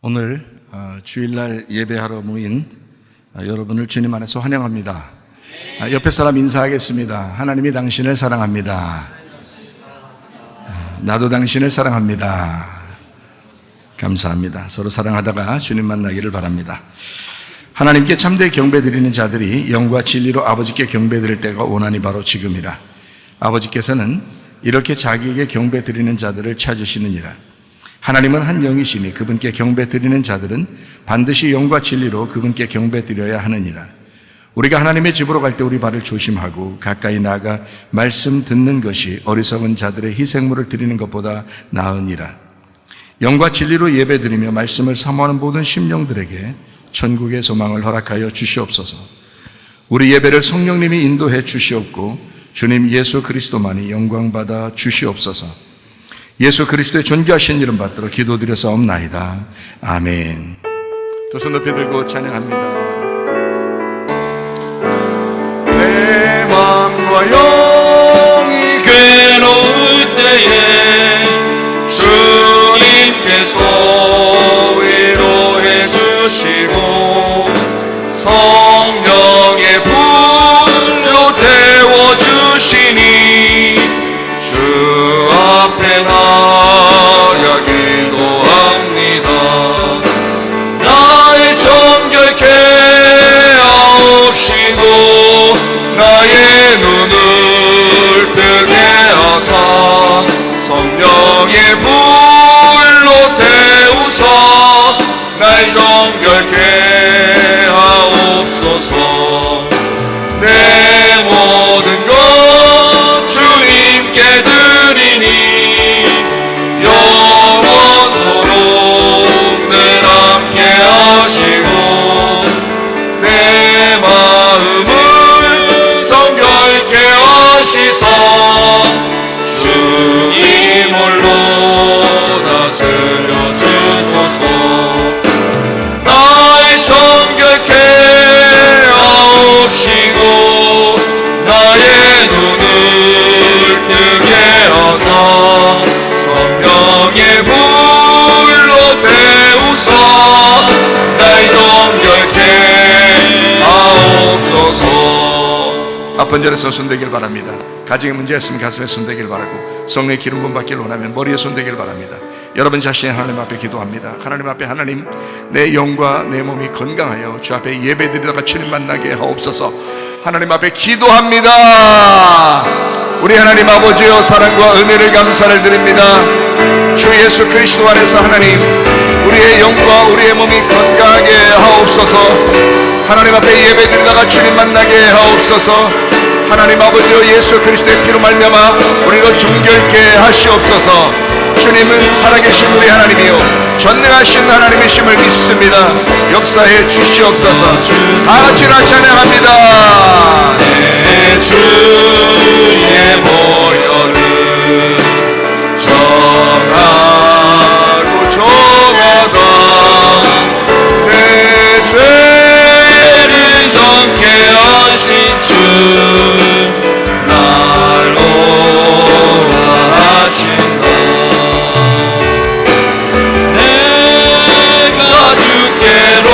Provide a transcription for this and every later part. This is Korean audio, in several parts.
오늘 주일날 예배하러 모인 여러분을 주님 안에서 환영합니다. 옆에 사람 인사하겠습니다. 하나님이 당신을 사랑합니다. 나도 당신을 사랑합니다. 감사합니다. 서로 사랑하다가 주님 만나기를 바랍니다. 하나님께 참되게 경배드리는 자들이 영과 진리로 아버지께 경배드릴 때가 원하니 바로 지금이라. 아버지께서는 이렇게 자기에게 경배드리는 자들을 찾으시느니라. 하나님은 한 영이시니 그분께 경배드리는 자들은 반드시 영과 진리로 그분께 경배드려야 하느니라. 우리가 하나님의 집으로 갈 때 우리 발을 조심하고 가까이 나아가 말씀 듣는 것이 어리석은 자들의 희생물을 드리는 것보다 나으니라. 영과 진리로 예배드리며 말씀을 사모하는 모든 심령들에게 천국의 소망을 허락하여 주시옵소서. 우리 예배를 성령님이 인도해 주시옵고 주님 예수 그리스도만이 영광받아 주시옵소서. 예수 그리스도의 존귀하신 이름 받들어 기도드려사옵나이다. 아멘. 두 손 높이 들고 찬양합니다. 내 마음과 영이 괴로울 때에 주님께서 위로해 주시고 성령의 불로 태워주시니 주 앞에 나아가 기도합니다. 나의 정결케 하옵시고 나의 눈을 뜨게 하사 성령의 불로 태우사 날 정결케 하옵소서. 내 모든 것 주님께 드리니 영원토록 늘 함께 하시고 내 마음을 정결케 하시사 주 이물로 다스려 주소서. 나의 정결케 하옵시고 나의 눈을 뜨게 하사 성령의 불로 태우사 날 정결케 하옵소서. 아픈 자리에서 손대길 바랍니다. 가정에 문제가 있으면 가슴에 손대길 바라고 성령의 기름 부음 받기를 원하면 머리에 손대길 바랍니다. 여러분 자신이 하나님 앞에 기도합니다. 하나님 앞에 하나님 내 영과 내 몸이 건강하여 주 앞에 예배드리다가 주님 만나게 하옵소서. 하나님 앞에 기도합니다. 우리 하나님 아버지여 사랑과 은혜를 감사를 드립니다. 주 예수 그리스도 안에서 하나님 우리의 영과 우리의 몸이 건강하게 하옵소서. 하나님 앞에 예배드리다가 주님 만나게 하옵소서. 하나님 아버지여 예수 그리스도의 피로 말미암아 우리를 정결케 하시옵소서. 주님은 살아계신 우리 하나님이요 전능하신 하나님이심을 믿습니다. 역사해 주시옵소서. 다같이 찬양합니다. 내 주의 보혈을 정하고 정하다 내 죄를 정케 하신 주 날 오하신다. 내가 주께로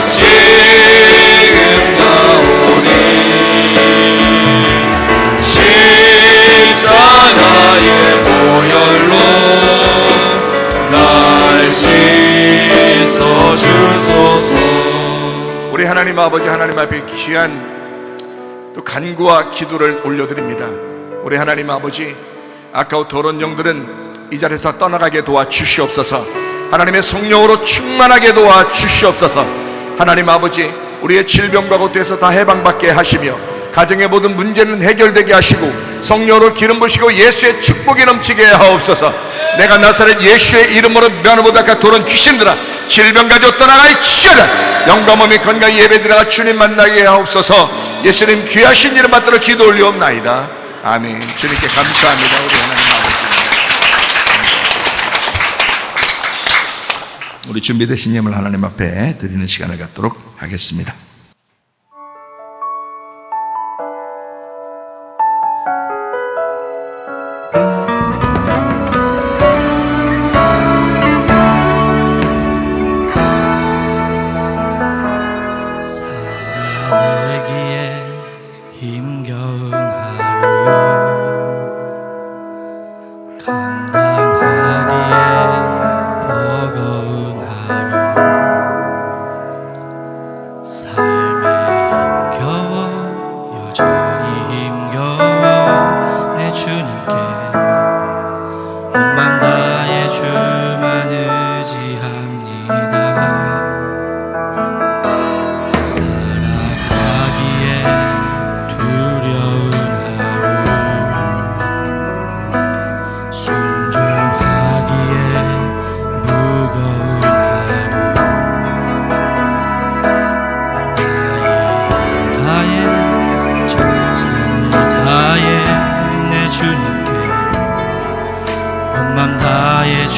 지금 나오니 십자가의 보혈로 날 씻어 주소서. 우리 하나님 아버지 하나님 앞에 귀한 또 간구와 기도를 올려드립니다. 우리 하나님 아버지 아까운 더러운 영들은 이 자리에서 떠나가게 도와주시옵소서. 하나님의 성령으로 충만하게 도와주시옵소서. 하나님 아버지 우리의 질병과 고통에서 다 해방받게 하시며 가정의 모든 문제는 해결되게 하시고 성령으로 기름 부으시고 예수의 축복이 넘치게 하옵소서. 내가 나사렛 예수의 이름으로 면허보다 더러운 귀신들아 질병 가지고 떠나가이 치여라. 영과 몸이 건강히 예배드려가 주님 만나게 하옵소서. 예수님 귀하신 이름 받들어 기도 올리옵나이다. 아멘. 주님께 감사합니다. 우리 하나님 아버지 우리 준비되신 예물 하나님 앞에 드리는 시간을 갖도록 하겠습니다.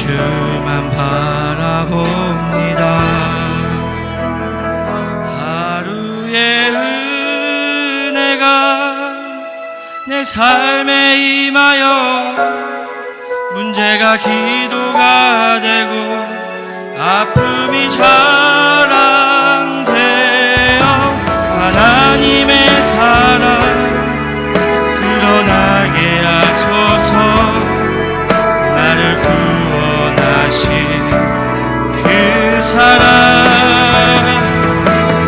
주만 바라봅니다. 하루의 은혜가 내 삶에 임하여 문제가 기도가 되고 아픔이 자랑되어 하나님의 사랑 드러나게 하소서. 나를 구원하신 그 사랑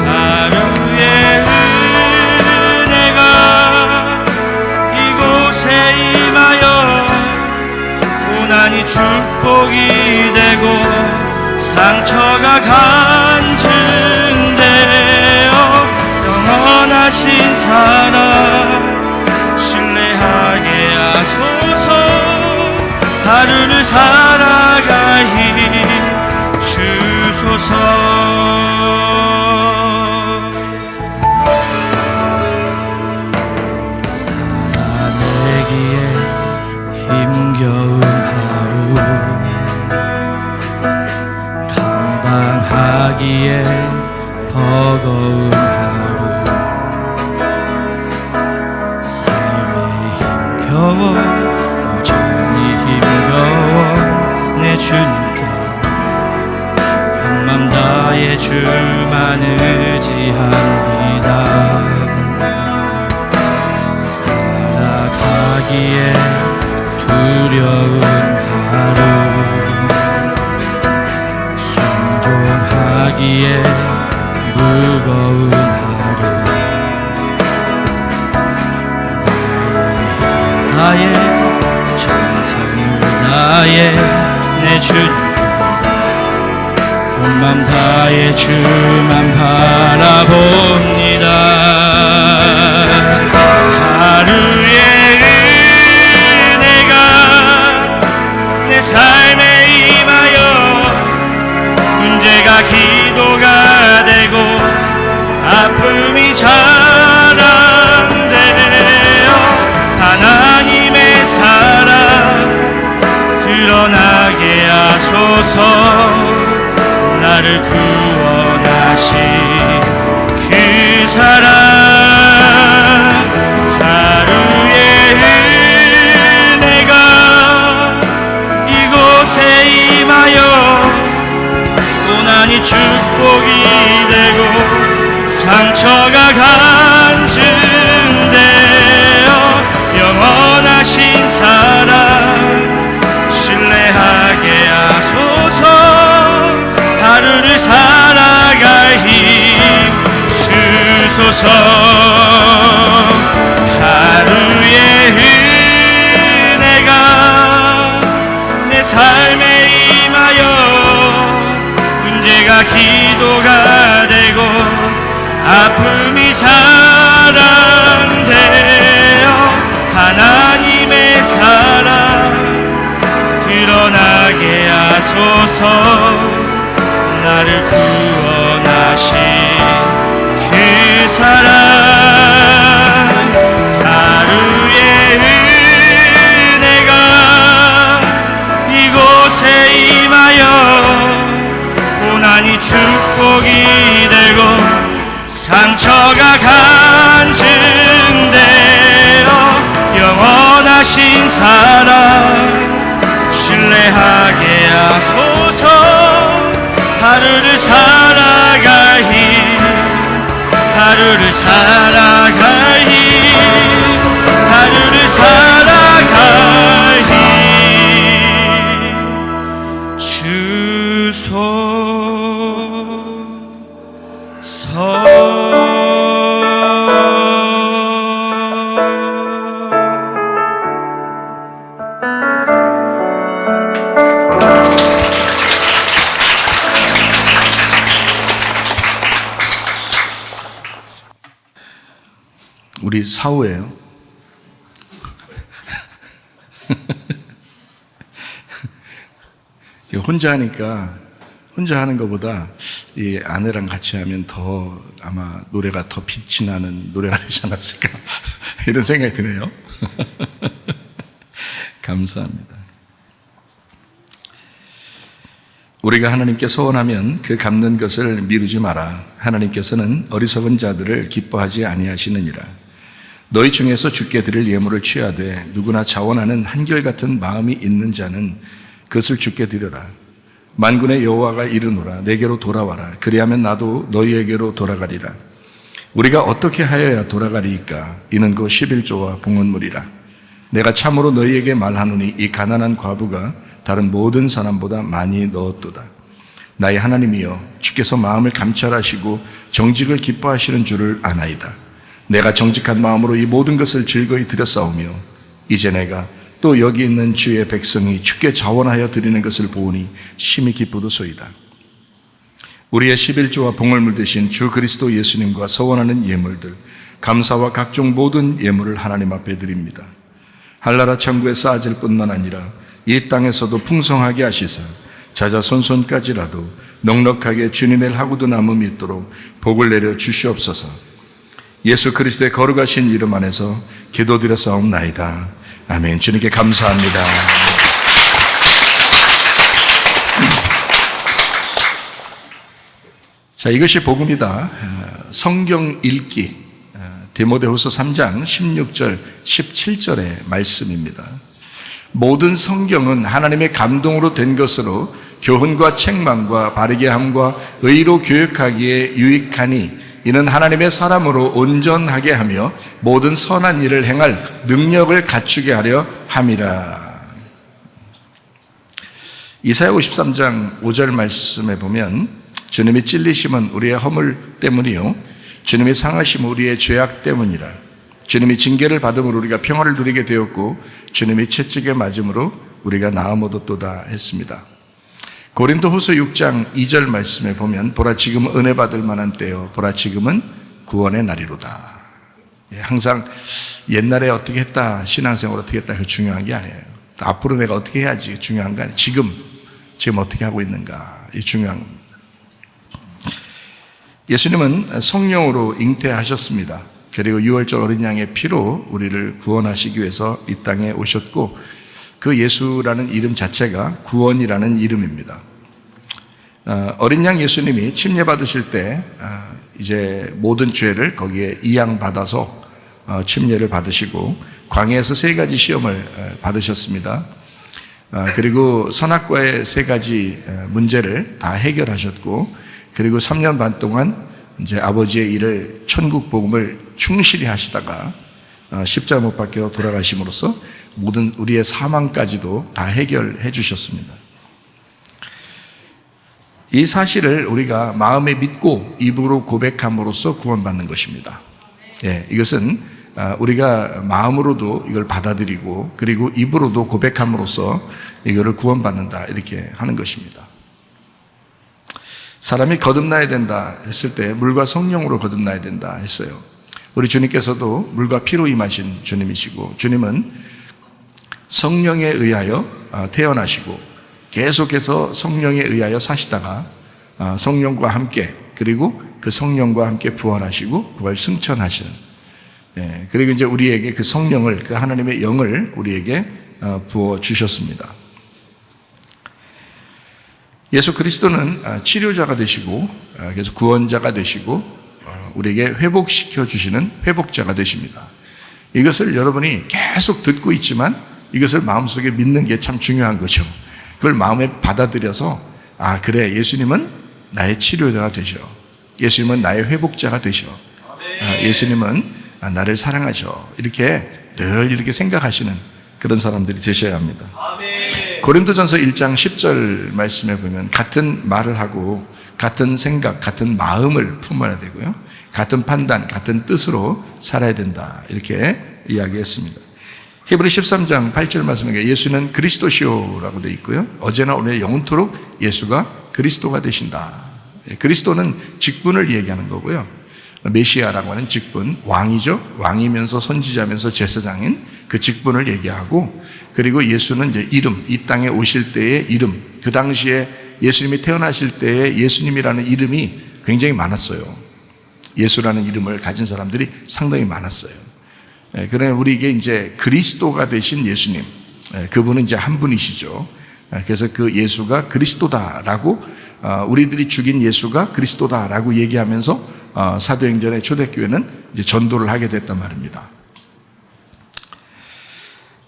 하루의 은혜가 이곳에 임하여 고난이 축복이 되고 상처가 간증되어 영원하신 사랑 신뢰하게 하소서. 하루를 살아갈 힘 주소서. 살아내기에 힘겨운 하루 감당하기에 버거운 하루 삶에 힘겨워 여전히 힘겨워 내 주님께 온맘 다해 주만 의지합니다. 살아가기에 두려운 하루 순종하기에 무거운 하루 나의 정성을 다해 내 주님께 온맘 다해 주만 바라봅니다. 하루의 은혜가 내 삶에 임하여 문제가 기도가 되고 아픔이 자랑되어 하나님의 사랑 드러나게 하소서. 나를 구원하신 그 사랑 하루의 은혜가 이곳에 임하여 고난이 축복이 되고 상처가 간증되어 영원하신 사랑 신뢰하게 하소서. 하루를 살아갈 힘 주소서. 하루의 은혜가 내 삶에 임하여 문제가 기도가 되고 아픔이 자랑되어 하나님의 사랑 드러나게 하소서. 나를 구원하신 그 사랑 하루의 은혜가 이곳에 임하여 고난이 축복이 되고 상처가 간증되어 영원하신 사랑 신뢰하게 하소서. 하루를 살아갈 힘 하루를 살아갈 힘 하루를 살아갈 힘 우리 사우예요. 혼자 하니까 혼자 하는 것보다 이 아내랑 같이 하면 더 아마 노래가 더 빛이 나는 노래가 되지 않았을까 이런 생각이 드네요. 감사합니다. 우리가 하나님께 소원하면 그 갚는 것을 미루지 마라. 하나님께서는 어리석은 자들을 기뻐하지 아니하시느니라. 너희 중에서 주께 드릴 예물을 취하되 누구나 자원하는 한결같은 마음이 있는 자는 그것을 주께 드려라. 만군의 여호와가 이르노라. 내게로 돌아와라. 그리하면 나도 너희에게로 돌아가리라. 우리가 어떻게 하여야 돌아가리이까? 이는 그 11조와 봉헌물이라. 내가 참으로 너희에게 말하노니 이 가난한 과부가 다른 모든 사람보다 많이 넣었도다. 나의 하나님이여, 주께서 마음을 감찰하시고 정직을 기뻐하시는 줄을 아나이다. 내가 정직한 마음으로 이 모든 것을 즐거이 드렸사오며 이제 내가 또 여기 있는 주의 백성이 주께 자원하여 드리는 것을 보니 심히 기쁘도소이다. 우리의 11조와 봉헌물 대신 주 그리스도 예수님과 서원하는 예물들, 감사와 각종 모든 예물을 하나님 앞에 드립니다. 한나라 천국에 쌓아질 뿐만 아니라 이 땅에서도 풍성하게 하시사 자자손손까지라도 넉넉하게 주님의 하고도 남음이 있도록 복을 내려 주시옵소서. 예수 그리스도의 거룩하신 이름 안에서 기도드렸사옵나이다. 아멘. 주님께 감사합니다. 자, 이것이 복음이다. 성경 읽기. 디모데후서 3장 16절, 17절의 말씀입니다. 모든 성경은 하나님의 감동으로 된 것으로 교훈과 책망과 바르게 함과 의로 교육하기에 유익하니 이는 하나님의 사람으로 온전하게 하며 모든 선한 일을 행할 능력을 갖추게 하려 함이라. 이사야 53장 5절 말씀에 보면 주님이 찔리심은 우리의 허물 때문이요 주님이 상하심은 우리의 죄악 때문이라. 주님이 징계를 받음으로 우리가 평화를 누리게 되었고 주님이 채찍에 맞음으로 우리가 나음 얻었도다 했습니다. 고린도후서 6장 2절 말씀에 보면 보라 지금은 은혜 받을 만한 때요 보라 지금은 구원의 날이로다. 항상 옛날에 어떻게 했다, 신앙생활 어떻게 했다, 그게 중요한 게 아니에요. 앞으로 내가 어떻게 해야지 중요한 거 아니에요. 지금 어떻게 하고 있는가, 이게 중요한 겁니다. 예수님은 성령으로 잉태하셨습니다. 그리고 유월절 어린 양의 피로 우리를 구원하시기 위해서 이 땅에 오셨고 그 예수라는 이름 자체가 구원이라는 이름입니다. 어린 양 예수님이 침례 받으실 때 이제 모든 죄를 거기에 이양받아서 침례를 받으시고 광야에서 3가지 시험을 받으셨습니다. 그리고 선악과의 3가지 문제를 다 해결하셨고 그리고 3년 반 동안 이제 아버지의 일을 천국 복음을 충실히 하시다가 십자가 못 박혀 돌아가심으로써 모든 우리의 사망까지도 다 해결해 주셨습니다. 이 사실을 우리가 마음에 믿고 입으로 고백함으로써 구원받는 것입니다. 예, 이것은 우리가 마음으로도 이걸 받아들이고 그리고 입으로도 고백함으로써 이거를 구원받는다 이렇게 하는 것입니다. 사람이 거듭나야 된다 했을 때 물과 성령으로 거듭나야 된다 했어요. 우리 주님께서도 물과 피로 임하신 주님이시고 주님은 성령에 의하여 태어나시고 계속해서 성령에 의하여 사시다가 성령과 함께 그리고 그 성령과 함께 부활하시고 부활 승천하시는, 그리고 이제 우리에게 그 성령을, 그 하나님의 영을 우리에게 부어 주셨습니다. 예수 그리스도는 치료자가 되시고 그래서 구원자가 되시고 우리에게 회복시켜 주시는 회복자가 되십니다. 이것을 여러분이 계속 듣고 있지만 이것을 마음속에 믿는 게 참 중요한 거죠. 그걸 마음에 받아들여서 그래, 예수님은 나의 치료자가 되셔. 예수님은 나의 회복자가 되셔. 예수님은 나를 사랑하셔. 이렇게 늘 이렇게 생각하시는 그런 사람들이 되셔야 합니다. 고린도전서 1장 10절 말씀에 보면 같은 말을 하고 같은 생각, 같은 마음을 품어야 되고요. 같은 판단, 같은 뜻으로 살아야 된다. 이렇게 이야기했습니다. 히브리 13장 8절 말씀에 예수는 그리스도시오라고 되어 있고요. 어제나 오늘 영원토록 예수가 그리스도가 되신다. 그리스도는 직분을 얘기하는 거고요. 메시아라고 하는 직분, 왕이죠. 왕이면서 선지자면서 제사장인 그 직분을 얘기하고, 그리고 예수는 이제 이름, 이 땅에 오실 때의 이름, 그 당시에 예수님이 태어나실 때의 예수님이라는 이름이 굉장히 많았어요. 예수라는 이름을 가진 사람들이 상당히 많았어요. 그러나 우리에게 이제 그리스도가 되신 예수님, 그분은 이제 한 분이시죠. 그래서 그 예수가 그리스도다라고 우리들이 죽인 예수가 그리스도다라고 얘기하면서 사도행전의 초대교회는 이제 전도를 하게 됐단 말입니다.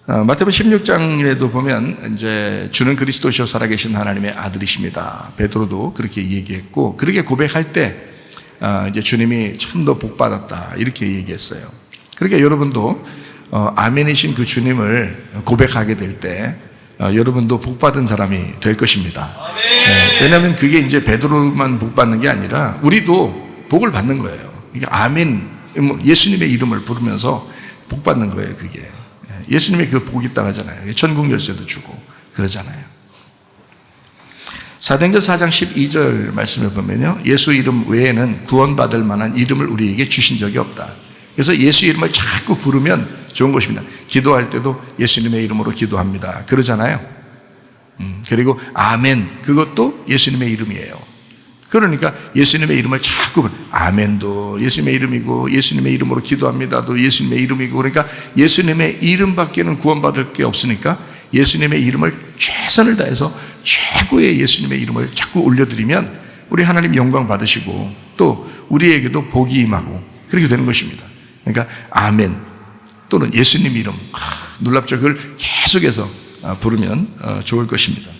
마태복음 16장에도 보면 이제 주는 그리스도시요 살아계신 하나님의 아들이십니다. 베드로도 그렇게 얘기했고 그렇게 고백할 때 이제 주님이 참 너 복 받았다 이렇게 얘기했어요. 그러니까 여러분도 아멘이신 그 주님을 고백하게 될 때 여러분도 복 받은 사람이 될 것입니다. 왜냐하면 그게 이제 베드로만 복 받는 게 아니라 우리도 복을 받는 거예요. 그러니까 아멘 예수님의 이름을 부르면서 복 받는 거예요. 그게. 예수님의 그 복이 있다고 하잖아요. 천국 열쇠도 주고 그러잖아요. 사도행전 4장 12절 말씀을 보면요, 예수 이름 외에는 구원받을 만한 이름을 우리에게 주신 적이 없다. 그래서 예수 이름을 자꾸 부르면 좋은 것입니다. 기도할 때도 예수님의 이름으로 기도합니다. 그러잖아요. 그리고 아멘, 그것도 예수님의 이름이에요. 그러니까 예수님의 이름을 자꾸 아멘도 예수님의 이름이고 예수님의 이름으로 기도합니다도 예수님의 이름이고, 그러니까 예수님의 이름밖에는 구원받을 게 없으니까 예수님의 이름을 최선을 다해서 최고의 예수님의 이름을 자꾸 올려드리면 우리 하나님 영광 받으시고 또 우리에게도 복이 임하고 그렇게 되는 것입니다. 그러니까 아멘 또는 예수님 이름, 놀랍죠. 그걸 계속해서 부르면 좋을 것입니다.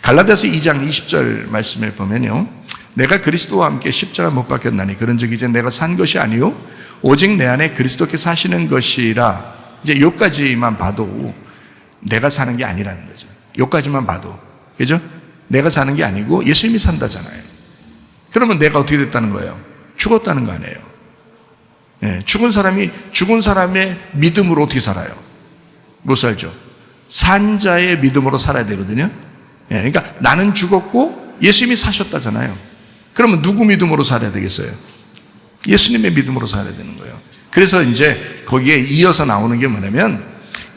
갈라디아서 2장 20절 말씀을 보면요, 내가 그리스도와 함께 십자가 못 박혔나니 그런즉 이제 내가 산 것이 아니요 오직 내 안에 그리스도께서 사시는 것이라. 이제 여기까지만 봐도 내가 사는 게 아니라는 거죠. 여기까지만 봐도, 그죠? 내가 사는 게 아니고 예수님이 산다잖아요. 그러면 내가 어떻게 됐다는 거예요? 죽었다는 거 아니에요? 죽은 사람의 믿음으로 어떻게 살아요? 못 살죠. 산 자의 믿음으로 살아야 되거든요. 그러니까 나는 죽었고 예수님이 사셨다잖아요. 그러면 누구 믿음으로 살아야 되겠어요? 예수님의 믿음으로 살아야 되는 거예요. 그래서 이제 거기에 이어서 나오는 게 뭐냐면,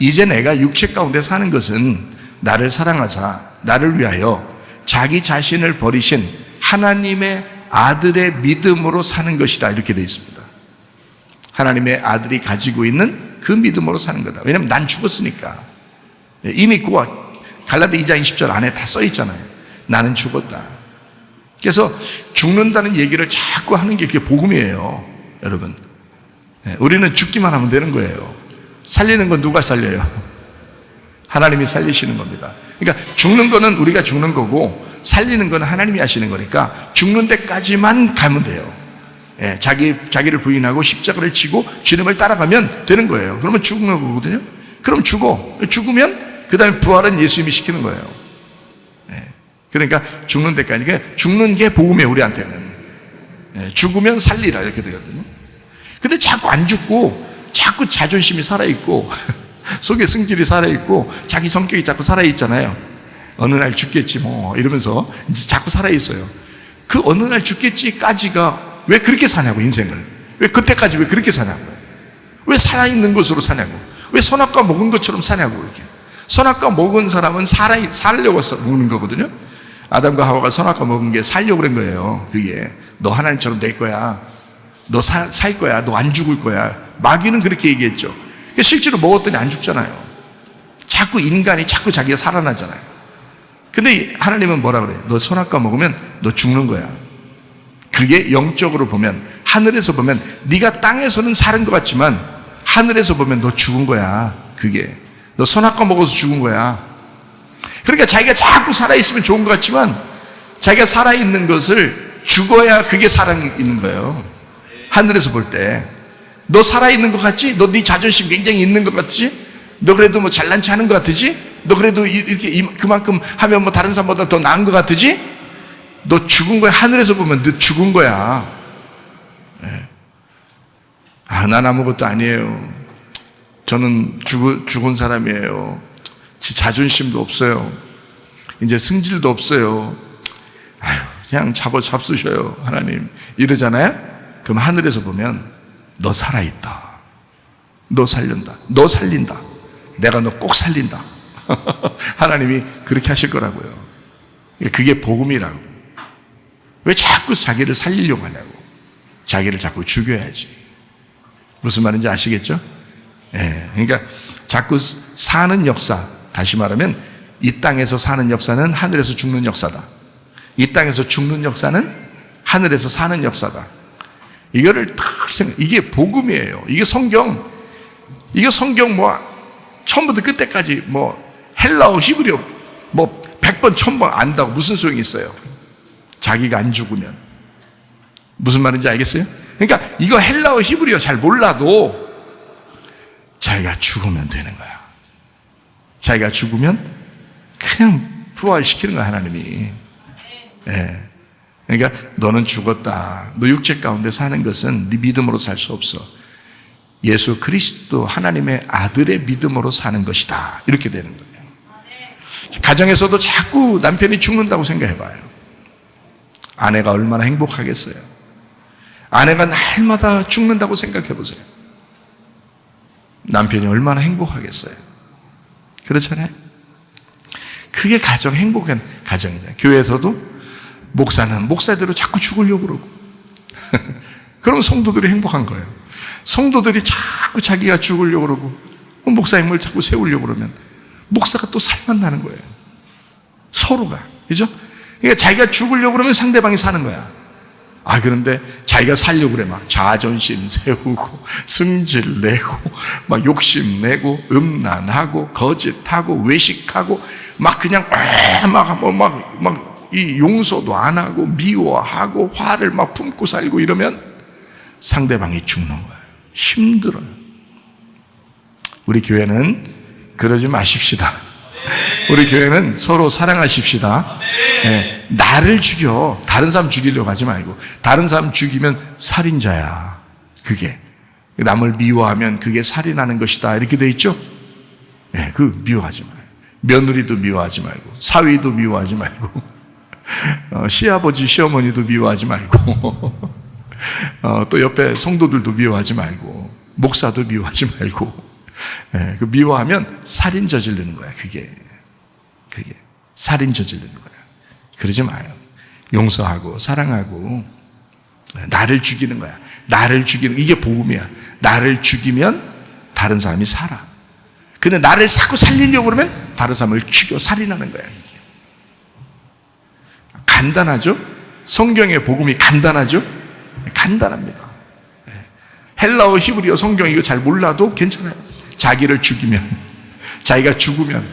이제 내가 육체 가운데 사는 것은 나를 사랑하사 나를 위하여 자기 자신을 버리신 하나님의 아들의 믿음으로 사는 것이다, 이렇게 되어 있습니다. 하나님의 아들이 가지고 있는 그 믿음으로 사는 거다. 왜냐하면 난 죽었으니까. 이미 갈라디아 2장 20절 안에 다 써 있잖아요. 나는 죽었다. 그래서 죽는다는 얘기를 자꾸 하는 게 그게 복음이에요, 여러분. 우리는 죽기만 하면 되는 거예요. 살리는 건 누가 살려요? 하나님이 살리시는 겁니다. 그러니까 죽는 거는 우리가 죽는 거고 살리는 건 하나님이 하시는 거니까 죽는 데까지만 가면 돼요. 자기를 부인하고 십자가를 지고 주님을 따라가면 되는 거예요. 그러면 죽는 거거든요. 그럼 죽으면 그 다음에 부활은 예수님이 시키는 거예요. 그러니까 죽는 데까지, 그러니까 죽는 게 복음이에요, 우리한테는. 죽으면 살리라, 이렇게 되거든요. 근데 자꾸 안 죽고 자꾸 자존심이 살아있고 속에 승질이 살아있고 자기 성격이 자꾸 살아있잖아요. 어느 날 죽겠지 뭐 이러면서 이제 자꾸 살아있어요. 그 어느 날 죽겠지까지가 왜 그렇게 사냐고, 인생을. 왜 그때까지 왜 그렇게 사냐고. 왜 살아있는 것으로 사냐고. 왜 선악과 먹은 것처럼 사냐고. 이렇게 선악과 먹은 사람은 살려고 먹는 거거든요. 아담과 하와가 선악과 먹은 게 살려고 그런 거예요. 그게 너 하나님처럼 될 거야, 너 살 거야, 너 안 죽을 거야. 마귀는 그렇게 얘기했죠. 실제로 먹었더니 안 죽잖아요. 자꾸 인간이 자꾸 자기가 살아나잖아요. 근데 하나님은 뭐라 그래요? 너 선악과 먹으면 너 죽는 거야. 그게 영적으로 보면, 하늘에서 보면 네가 땅에서는 사는 것 같지만 하늘에서 보면 너 죽은 거야. 그게 너 선악과 먹어서 죽은 거야. 그러니까 자기가 자꾸 살아있으면 좋은 것 같지만 자기가 살아있는 것을 죽어야 그게 살아있는 거예요. 하늘에서 볼 때 너 살아있는 것 같지? 너 네 자존심 굉장히 있는 것 같지? 너 그래도 뭐 잘난 체 하는 것 같으지? 너 그래도 이렇게 그만큼 하면 뭐 다른 사람보다 더 나은 것 같으지? 너 죽은 거야. 하늘에서 보면 너 죽은 거야. 난 아무것도 아니에요. 저는 죽은 사람이에요. 제 자존심도 없어요. 이제 승질도 없어요. 그냥 잡수셔요, 하나님. 이러잖아요? 그럼 하늘에서 보면 너 살아있다. 너 살린다. 너 살린다. 내가 너 꼭 살린다. 하나님이 그렇게 하실 거라고요. 그게 복음이라고. 왜 자꾸 자기를 살리려고 하냐고. 자기를 자꾸 죽여야지. 무슨 말인지 아시겠죠? 그러니까 자꾸 사는 역사, 다시 말하면 이 땅에서 사는 역사는 하늘에서 죽는 역사다. 이 땅에서 죽는 역사는 하늘에서 사는 역사다. 이거를 다 생각, 이게 복음이에요. 이게 성경 처음부터 끝까지 헬라어, 히브리어 100번, 1000번 안다고 무슨 소용이 있어요? 자기가 안 죽으면. 무슨 말인지 알겠어요? 그러니까 이거 헬라어, 히브리어 잘 몰라도 자기가 죽으면 되는 거야. 자기가 죽으면 그냥 부활시키는 거야, 하나님이. 예. 그러니까 너는 죽었다. 너 육체 가운데 사는 것은 네 믿음으로 살 수 없어. 예수 그리스도 하나님의 아들의 믿음으로 사는 것이다. 이렇게 되는 거예요. 가정에서도 자꾸 남편이 죽는다고 생각해봐요. 아내가 얼마나 행복하겠어요. 아내가 날마다 죽는다고 생각해보세요. 남편이 얼마나 행복하겠어요. 그렇잖아요. 그게 행복한 가정이잖아요. 교회에서도 목사는 목사대로 자꾸 죽으려고 그러고 그럼 성도들이 행복한 거예요. 성도들이 자꾸 자기가 죽으려고 그러고 목사님을 자꾸 세우려고 그러면 목사가 또 살만 나는 거예요. 서로가. 그죠? 그러니까 자기가 죽으려고 그러면 상대방이 사는 거야. 그런데 자기가 살려고 그래. 막 자존심 세우고 승질 내고 막 욕심 내고 음란하고 거짓하고 외식하고 막 그냥 이 용서도 안 하고 미워하고 화를 막 품고 살고 이러면 상대방이 죽는 거예요. 힘들어요. 우리 교회는 그러지 마십시다. 우리 교회는 서로 사랑하십시다. 네, 나를 죽여. 다른 사람 죽이려고 하지 말고. 다른 사람 죽이면 살인자야. 그게 남을 미워하면 그게 살인하는 것이다. 이렇게 돼 있죠? 네, 미워하지 마요. 며느리도 미워하지 말고, 사위도 미워하지 말고, 시아버지, 시어머니도 미워하지 말고, 또 옆에 성도들도 미워하지 말고, 목사도 미워하지 말고, 미워하면 살인 저지르는 거야. 그게 살인 저지르는 거야. 그러지 마요. 용서하고 사랑하고 나를 죽이는 거야. 나를 죽이는, 이게 복음이야. 나를 죽이면 다른 사람이 살아. 근데 나를 자꾸 살리려고 그러면 다른 사람을 죽여 살인하는 거야. 이게. 간단하죠? 성경의 복음이 간단하죠? 간단합니다. 헬라어, 히브리어, 성경 이거 잘 몰라도 괜찮아요. 자기를 죽이면, 자기가 죽으면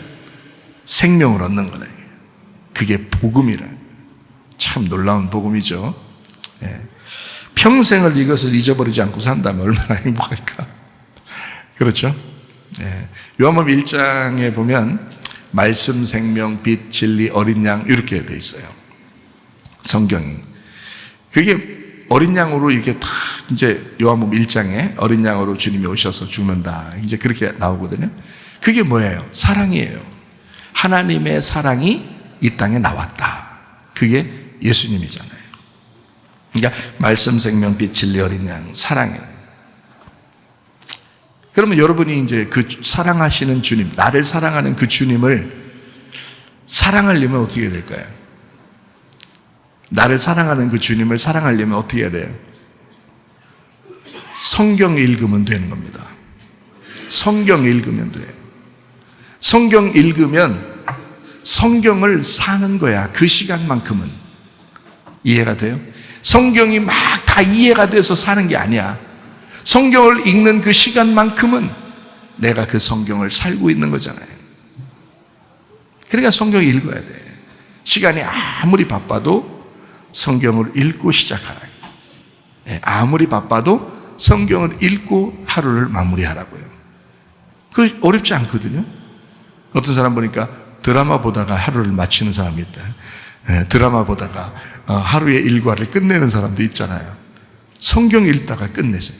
생명을 얻는 거다. 그게 복음이라. 참 놀라운 복음이죠. 평생을 이것을 잊어버리지 않고 산다면 얼마나 행복할까. 그렇죠? 요한복음 1장에 보면 말씀, 생명, 빛, 진리, 어린 양 이렇게 돼 있어요. 성경이. 그게 어린 양으로 이렇게 다 이제 요한복음 1장에 어린 양으로 주님이 오셔서 죽는다. 이제 그렇게 나오거든요. 그게 뭐예요? 사랑이에요. 하나님의 사랑이 이 땅에 나왔다. 그게 예수님이잖아요. 그러니까 말씀, 생명, 빛, 진리, 어린 양, 사랑이에요. 그러면 여러분이 이제 그 사랑하시는 주님, 나를 사랑하는 그 주님을 사랑하려면 어떻게 해야 될까요? 나를 사랑하는 그 주님을 사랑하려면 어떻게 해야 돼요? 성경 읽으면 되는 겁니다. 성경 읽으면 돼요. 성경 읽으면 성경을 사는 거야. 그 시간만큼은. 이해가 돼요? 성경이 막 다 이해가 돼서 사는 게 아니야. 성경을 읽는 그 시간만큼은 내가 그 성경을 살고 있는 거잖아요. 그러니까 성경을 읽어야 돼. 시간이 아무리 바빠도 성경을 읽고 시작하라. 아무리 바빠도 성경을 읽고 하루를 마무리하라고요. 그 어렵지 않거든요. 어떤 사람 보니까 드라마 보다가 하루를 마치는 사람이 있다. 드라마 보다가 하루의 일과를 끝내는 사람도 있잖아요. 성경 읽다가 끝내세요.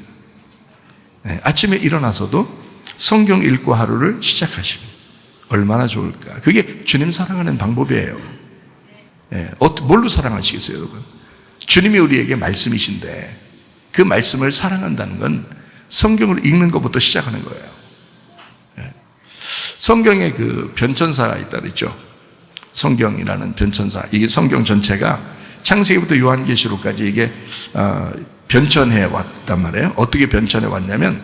아침에 일어나서도 성경 읽고 하루를 시작하시면 얼마나 좋을까. 그게 주님 사랑하는 방법이에요. 뭘로 사랑하시겠어요, 여러분? 주님이 우리에게 말씀이신데 그 말씀을 사랑한다는 건 성경을 읽는 것부터 시작하는 거예요. 성경에 그 변천사가 있다 그랬죠. 성경이라는 변천사. 이게 성경 전체가 창세기부터 요한계시록까지 이게 변천해 왔단 말이에요. 어떻게 변천해 왔냐면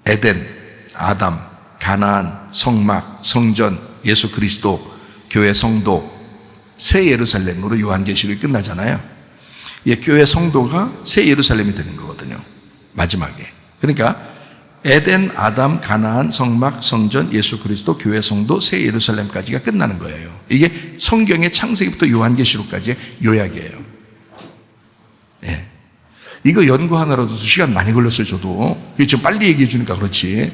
에덴, 아담, 가나안, 성막, 성전 예수 그리스도, 교회 성도, 새 예루살렘으로 요한계시록이 끝나잖아요. 예, 교회 성도가 새 예루살렘이 되는 거거든요. 마지막에. 그러니까 에덴, 아담, 가나안, 성막, 성전, 예수 그리스도, 교회 성도, 새 예루살렘까지가 끝나는 거예요. 이게 성경의 창세기부터 요한계시록까지의 요약이에요. 예. 이거 연구하느라도 2시간 많이 걸렸어요, 저도. 그게 좀 빨리 얘기해 주니까 그렇지.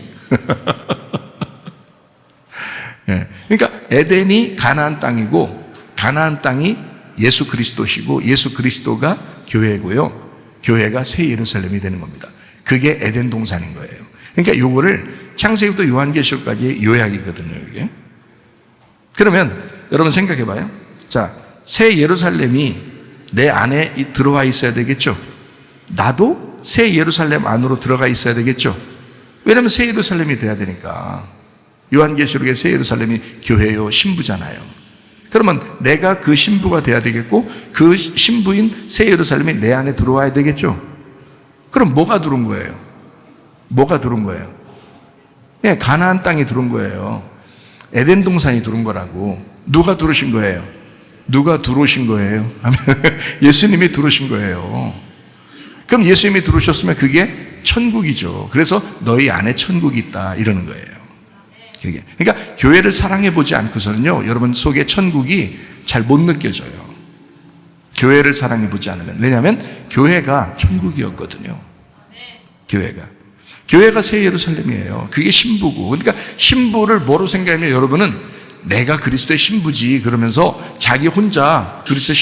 예. 그러니까 에덴이 가나안 땅이고, 가나안 땅이 예수 그리스도시고, 예수 그리스도가 교회고요. 교회가 새 예루살렘이 되는 겁니다. 그게 에덴 동산인 거예요. 그러니까 요거를 창세기부터 요한계시록까지의 요약이거든요, 이게. 그러면 여러분 생각해 봐요. 자, 새 예루살렘이 내 안에 들어와 있어야 되겠죠? 나도 새 예루살렘 안으로 들어가 있어야 되겠죠? 왜냐하면 새 예루살렘이 돼야 되니까. 요한계시록의 새 예루살렘이 교회요, 신부잖아요. 그러면 내가 그 신부가 돼야 되겠고, 그 신부인 새 예루살렘이 내 안에 들어와야 되겠죠? 그럼 뭐가 들어온 거예요? 뭐가 들어온 거예요? 예, 가나안 땅이 들어온 거예요. 에덴 동산이 들어온 거라고. 누가 들어오신 거예요? 누가 들어오신 거예요? 예수님이 들어오신 거예요. 그럼 예수님이 들어오셨으면 그게 천국이죠. 그래서 너희 안에 천국이 있다 이러는 거예요. 그게. 그러니까 교회를 사랑해 보지 않고서는요, 여러분 속에 천국이 잘 못 느껴져요. 교회를 사랑해 보지 않으면. 왜냐하면 교회가 천국이었거든요. 교회가 새 예루살렘이에요. 그게 신부고. 그러니까 신부를 뭐로 생각하면 여러분은 내가 그리스도의 신부지 그러면서 자기 혼자 그리스도의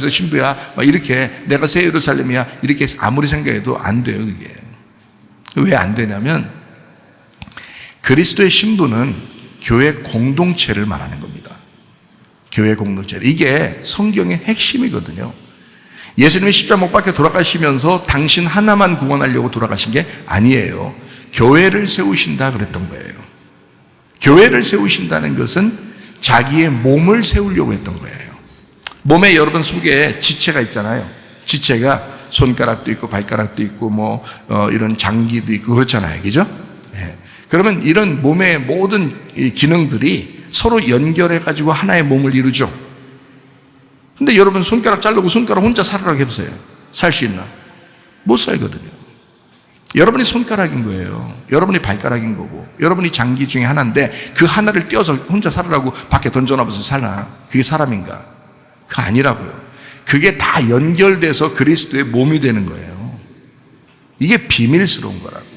신부야 막 이렇게 내가 새 예루살렘이야 이렇게 아무리 생각해도 안 돼요. 그게 왜 안 되냐면 그리스도의 신부는 교회 공동체를 말하는 겁니다. 교회 공동체. 이게 성경의 핵심이거든요. 예수님이 십자가 못 박혀 돌아가시면서 당신 하나만 구원하려고 돌아가신 게 아니에요. 교회를 세우신다 그랬던 거예요. 교회를 세우신다는 것은 자기의 몸을 세우려고 했던 거예요. 몸에 여러분 속에 지체가 있잖아요. 지체가 손가락도 있고 발가락도 있고 이런 장기도 있고 그렇잖아요. 그죠? 네. 그러면 이런 몸의 모든 기능들이 서로 연결해 가지고 하나의 몸을 이루죠. 근데 여러분 손가락 자르고 손가락 혼자 살으라고 해보세요. 살 수 있나? 못 살거든요. 여러분이 손가락인 거예요. 여러분이 발가락인 거고 여러분이 장기 중에 하나인데 그 하나를 떼어서 혼자 살으라고 밖에 던져놔서 살나? 그게 사람인가? 그거 아니라고요. 그게 다 연결돼서 그리스도의 몸이 되는 거예요. 이게 비밀스러운 거라고.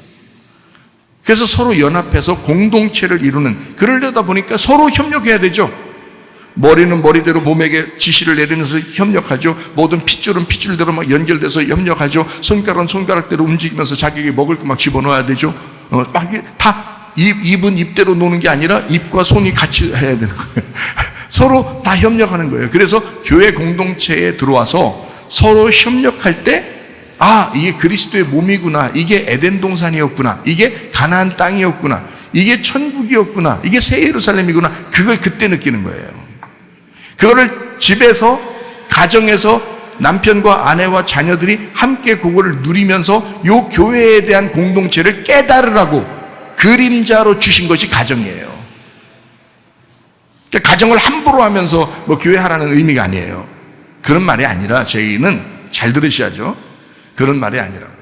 그래서 서로 연합해서 공동체를 이루는, 그러려다 보니까 서로 협력해야 되죠. 머리는 머리대로 몸에게 지시를 내리면서 협력하죠. 모든 핏줄은 핏줄대로 막 연결돼서 협력하죠. 손가락은 손가락대로 움직이면서 자기에게 먹을 거 막 집어넣어야 되죠. 막 다 입은 입대로 노는 게 아니라 입과 손이 같이 해야 되는 거예요. 서로 다 협력하는 거예요. 그래서 교회 공동체에 들어와서 서로 협력할 때 이게 그리스도의 몸이구나. 이게 에덴 동산이었구나. 이게 가나안 땅이었구나. 이게 천국이었구나. 이게 새 예루살렘이구나. 그걸 그때 느끼는 거예요. 그거를 집에서, 가정에서 남편과 아내와 자녀들이 함께 그거를 누리면서 요 교회에 대한 공동체를 깨달으라고 그림자로 주신 것이 가정이에요. 그러니까 가정을 함부로 하면서 교회 하라는 의미가 아니에요. 그런 말이 아니라 저희는 잘 들으셔야죠. 그런 말이 아니라고요.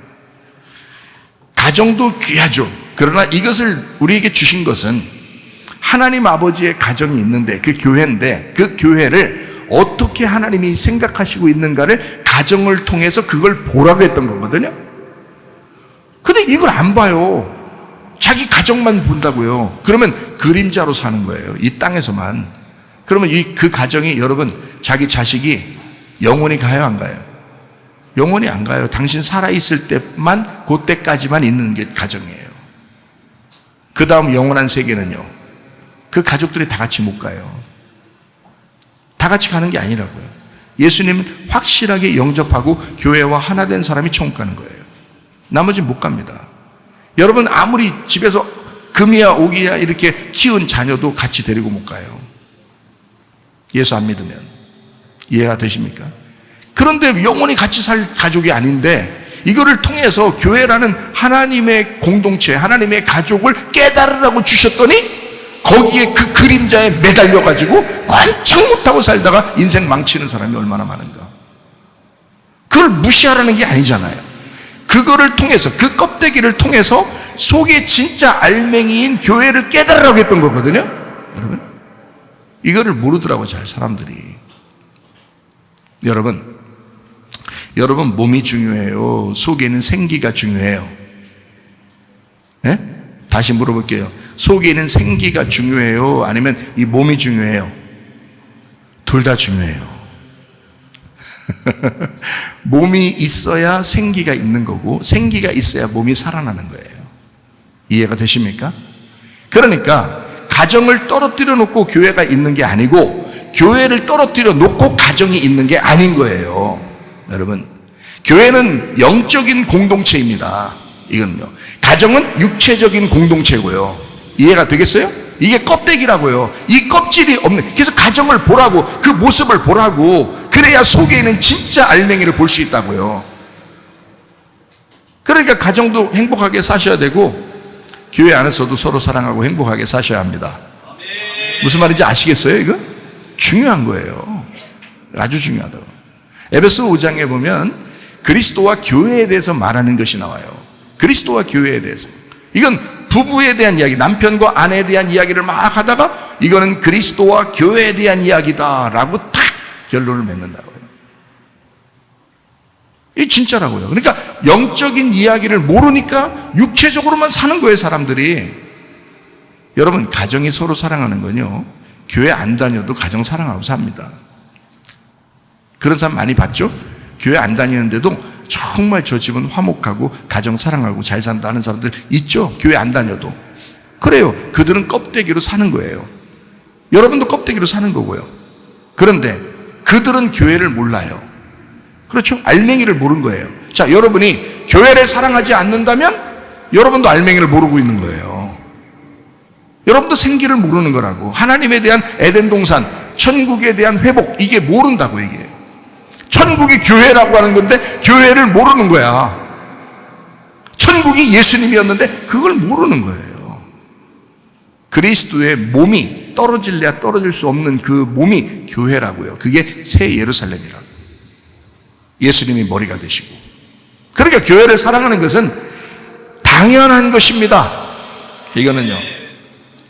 가정도 귀하죠. 그러나 이것을 우리에게 주신 것은 하나님 아버지의 가정이 있는데 그 교회인데 그 교회를 어떻게 하나님이 생각하시고 있는가를 가정을 통해서 그걸 보라고 했던 거거든요. 근데 이걸 안 봐요. 자기 가정만 본다고요. 그러면 그림자로 사는 거예요. 이 땅에서만. 그러면 그 가정이 여러분 자기 자식이 영원히 가요 안 가요? 영원히 안 가요. 당신 살아있을 때만 그때까지만 있는 게 가정이에요. 그 다음 영원한 세계는요, 그 가족들이 다 같이 못 가요. 다 같이 가는 게 아니라고요. 예수님은 확실하게 영접하고 교회와 하나 된 사람이 천국 가는 거예요. 나머지는 못 갑니다. 여러분 아무리 집에서 금이야 오기야 이렇게 키운 자녀도 같이 데리고 못 가요. 예수 안 믿으면. 이해가 되십니까? 그런데 영원히 같이 살 가족이 아닌데 이거를 통해서 교회라는 하나님의 공동체, 하나님의 가족을 깨달으라고 주셨더니 거기에 그 그림자에 매달려가지고 꼼짝 못하고 살다가 인생 망치는 사람이 얼마나 많은가. 그걸 무시하라는 게 아니잖아요. 그거를 통해서, 그 껍데기를 통해서 속에 진짜 알맹이인 교회를 깨달으라고 했던 거거든요. 여러분, 이거를 모르더라고 잘 사람들이. 여러분 몸이 중요해요? 속에 있는 생기가 중요해요? 예? 다시 물어볼게요. 속에 있는 생기가 중요해요? 아니면 이 몸이 중요해요? 둘 다 중요해요. 몸이 있어야 생기가 있는 거고, 생기가 있어야 몸이 살아나는 거예요. 이해가 되십니까? 그러니까 가정을 떨어뜨려 놓고 교회가 있는 게 아니고, 교회를 떨어뜨려 놓고 가정이 있는 게 아닌 거예요. 여러분, 교회는 영적인 공동체입니다. 이거는요. 가정은 육체적인 공동체고요. 이해가 되겠어요? 이게 껍데기라고요. 이 껍질이 없는, 그래서 가정을 보라고, 그 모습을 보라고. 그래야 속에 있는 진짜 알맹이를 볼 수 있다고요. 그러니까 가정도 행복하게 사셔야 되고, 교회 안에서도 서로 사랑하고 행복하게 사셔야 합니다. 무슨 말인지 아시겠어요? 이거 중요한 거예요. 아주 중요하다고. 에베소 5장에 보면 그리스도와 교회에 대해서 말하는 것이 나와요. 그리스도와 교회에 대해서. 이건 부부에 대한 이야기, 남편과 아내에 대한 이야기를 막 하다가 이거는 그리스도와 교회에 대한 이야기다라고 탁 결론을 맺는다고요. 이게 진짜라고요. 그러니까 영적인 이야기를 모르니까 육체적으로만 사는 거예요, 사람들이. 여러분, 가정이 서로 사랑하는 건요, 교회 안 다녀도 가정 사랑하고 삽니다. 그런 사람 많이 봤죠? 교회 안 다니는데도 정말 저 집은 화목하고 가정 사랑하고 잘 산다 하는 사람들 있죠? 교회 안 다녀도. 그래요. 그들은 껍데기로 사는 거예요. 여러분도 껍데기로 사는 거고요. 그런데 그들은 교회를 몰라요. 그렇죠? 알맹이를 모르는 거예요. 자, 여러분이 교회를 사랑하지 않는다면 여러분도 알맹이를 모르고 있는 거예요. 여러분도 생기를 모르는 거라고. 하나님에 대한 에덴 동산, 천국에 대한 회복, 이게 모른다고. 이게 천국이 교회라고 하는 건데 교회를 모르는 거야. 천국이 예수님이었는데 그걸 모르는 거예요. 그리스도의 몸이 떨어질래야 떨어질 수 없는 그 몸이 교회라고요. 그게 새 예루살렘이라고. 예수님이 머리가 되시고. 그러니까 교회를 사랑하는 것은 당연한 것입니다. 이거는요,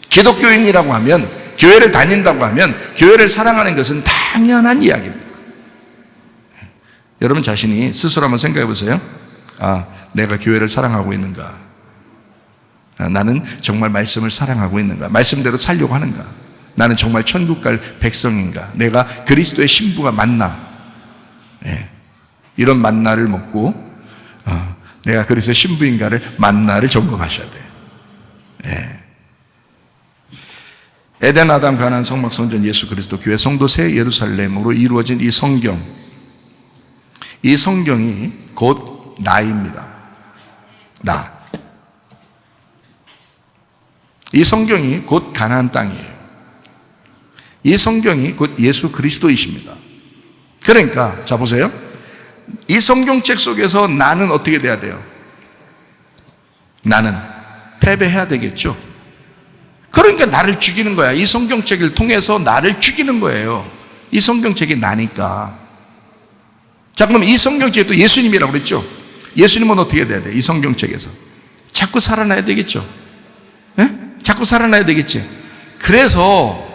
기독교인이라고 하면, 교회를 다닌다고 하면 교회를 사랑하는 것은 당연한 이야기입니다. 여러분 자신이 스스로 한번 생각해 보세요. 아, 내가 교회를 사랑하고 있는가? 나는 정말 말씀을 사랑하고 있는가? 말씀대로 살려고 하는가? 나는 정말 천국 갈 백성인가? 내가 그리스도의 신부가 맞나? 예. 이런 만나를 먹고 내가 그리스도의 신부인가를 만나를 점검하셔야 돼요. 예. 에덴, 아담, 가나안, 성막, 성전, 예수 그리스도, 교회, 성도, 새 예루살렘으로 이루어진 이 성경, 이 성경이 곧 나입니다. 나. 이 성경이 곧 가나안 땅이에요. 이 성경이 곧 예수 그리스도이십니다. 그러니까 자 보세요. 이 성경책 속에서 나는 어떻게 돼야 돼요? 나는 패배해야 되겠죠. 그러니까 나를 죽이는 거야. 이 성경책을 통해서 나를 죽이는 거예요. 이 성경책이 나니까. 자, 그럼 이 성경책이 또 예수님이라고 그랬죠? 예수님은 어떻게 돼야 돼? 이 성경책에서 자꾸 살아나야 되겠죠? 네? 자꾸 살아나야 되겠지. 그래서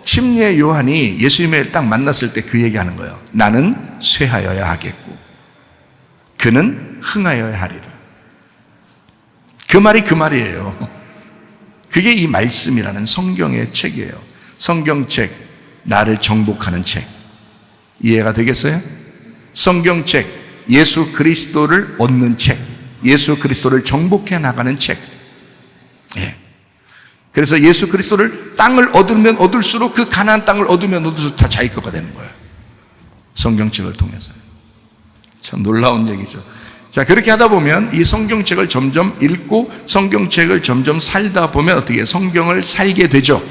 침례 요한이 예수님을 딱 만났을 때 그 얘기하는 거예요. 나는 쇠하여야 하겠고 그는 흥하여야 하리라. 그 말이 그 말이에요. 그게 이 말씀이라는 성경의 책이에요. 성경책, 나를 정복하는 책. 이해가 되겠어요? 성경책, 예수 그리스도를 얻는 책, 예수 그리스도를 정복해 나가는 책. 예. 그래서 예수 그리스도를 땅을 얻으면 얻을수록 그 가나안 땅을 얻으면 얻을수록 다 자기 거가 되는 거예요. 성경책을 통해서. 참 놀라운 얘기죠. 자, 그렇게 하다 보면 이 성경책을 점점 읽고 성경책을 점점 살다 보면 어떻게 해요? 성경을 살게 되죠.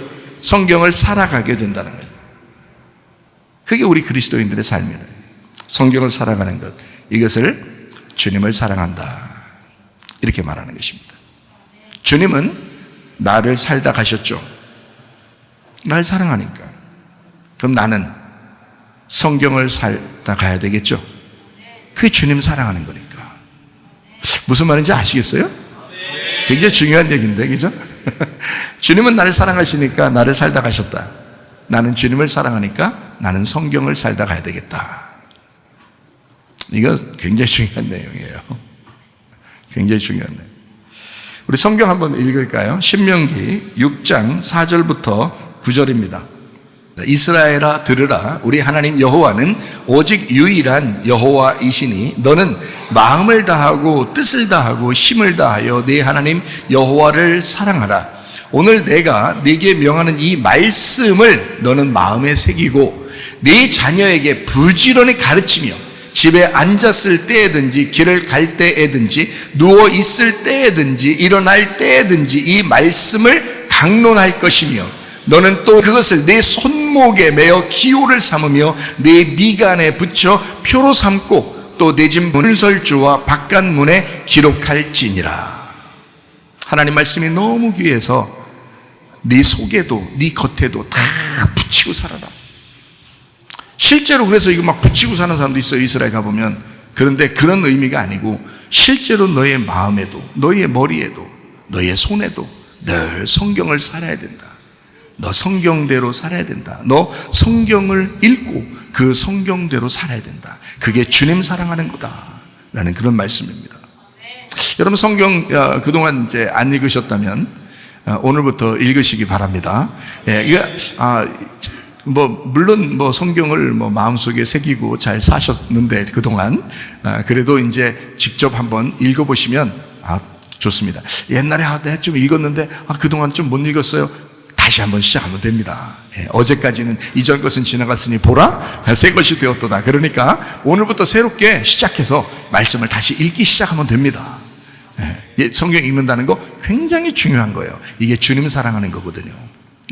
성경을 살아가게 된다는 거예요. 그게 우리 그리스도인들의 삶이에요. 성경을 살아가는 것, 이것을 주님을 사랑한다, 이렇게 말하는 것입니다. 주님은 나를 살다 가셨죠. 날 사랑하니까. 그럼 나는 성경을 살다 가야 되겠죠? 그게 주님 사랑하는 거니까. 무슨 말인지 아시겠어요? 굉장히 중요한 얘기인데, 그죠? 주님은 나를 사랑하시니까 나를 살다 가셨다. 나는 주님을 사랑하니까 나는 성경을 살다 가야 되겠다. 이거 굉장히 중요한 내용이에요. 굉장히 중요한 내용. 우리 성경 한번 읽을까요? 신명기 6장 4절부터 9절입니다. 이스라엘아 들으라. 우리 하나님 여호와는 오직 유일한 여호와이시니 너는 마음을 다하고 뜻을 다하고 힘을 다하여 네 하나님 여호와를 사랑하라. 오늘 내가 네게 명하는 이 말씀을 너는 마음에 새기고 네 자녀에게 부지런히 가르치며 집에 앉았을 때에든지 길을 갈 때에든지 누워 있을 때에든지 일어날 때에든지 이 말씀을 강론할 것이며 너는 또 그것을 내 손목에 매어 기호를 삼으며 내 미간에 붙여 표로 삼고 또 내 집 문설주와 바깥문에 기록할지니라. 하나님 말씀이 너무 귀해서 네 속에도 네 겉에도 다 붙이고 살아라. 실제로 그래서 이거 막 붙이고 사는 사람도 있어요. 이스라엘 가보면. 그런데 그런 의미가 아니고 실제로 너의 마음에도 너의 머리에도 너의 손에도 늘 성경을 살아야 된다. 너 성경대로 살아야 된다. 너 성경을 읽고 그 성경대로 살아야 된다. 그게 주님 사랑하는 거다 라는 그런 말씀입니다. 여러분 성경 그동안 이제 안 읽으셨다면 오늘부터 읽으시기 바랍니다. 물론 성경을 마음속에 새기고 잘 사셨는데 그동안 그래도 이제 직접 한번 읽어보시면 좋습니다. 옛날에 내가 좀 읽었는데 그동안 좀 못 읽었어요. 다시 한번 시작하면 됩니다. 어제까지는 이전 것은 지나갔으니 보라 새 것이 되었도다. 그러니까 오늘부터 새롭게 시작해서 말씀을 다시 읽기 시작하면 됩니다. 성경 읽는다는 거 굉장히 중요한 거예요. 이게 주님 사랑하는 거거든요.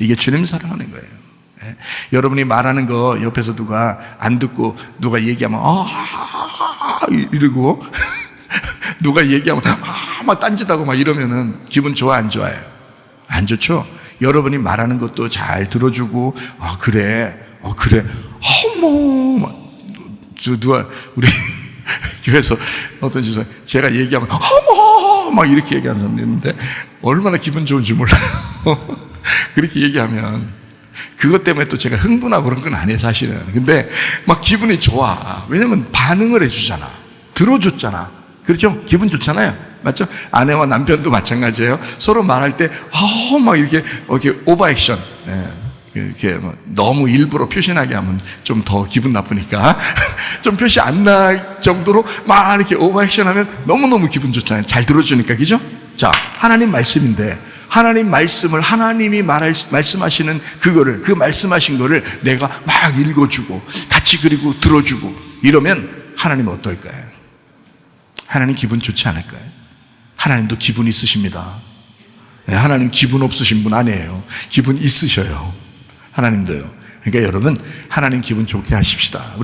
이게 주님 사랑하는 거예요. 여러분이 말하는 거 옆에서 누가 안 듣고 누가 얘기하면 이러고 누가 얘기하면 막 딴짓하고 막 이러면은 기분 좋아 안 좋아요? 안 좋죠? 여러분이 말하는 것도 잘 들어주고 그래 어머 누가 우리 교회에서 어떤 지사 제가 얘기하면 어머 막 이렇게 얘기하는 사람이 있는데 얼마나 기분 좋은지 몰라요. 그렇게 얘기하면 그것 때문에 또 제가 흥분하고 그런 건 아니에요 사실은. 근데 막 기분이 좋아. 왜냐면 반응을 해주잖아. 들어줬잖아. 그렇죠? 기분 좋잖아요. 맞죠? 아내와 남편도 마찬가지예요. 서로 말할 때 막 이렇게 오버액션, 이렇게 너무 일부러 표시나게 하면 좀 더 기분 나쁘니까 좀 표시 안 날 정도로 막 이렇게 오버액션하면 너무너무 기분 좋잖아요. 잘 들어주니까. 그죠? 자, 하나님 말씀인데 하나님 말씀을 하나님이 말씀하시는 그거를 그 말씀하신 거를 내가 막 읽어주고 같이 그리고 들어주고 이러면 하나님은 어떨까요? 하나님 기분 좋지 않을까요? 하나님도 기분 있으십니다. 하나님 기분 없으신 분 아니에요. 기분 있으셔요. 하나님도요. 그러니까 여러분 하나님 기분 좋게 하십시다.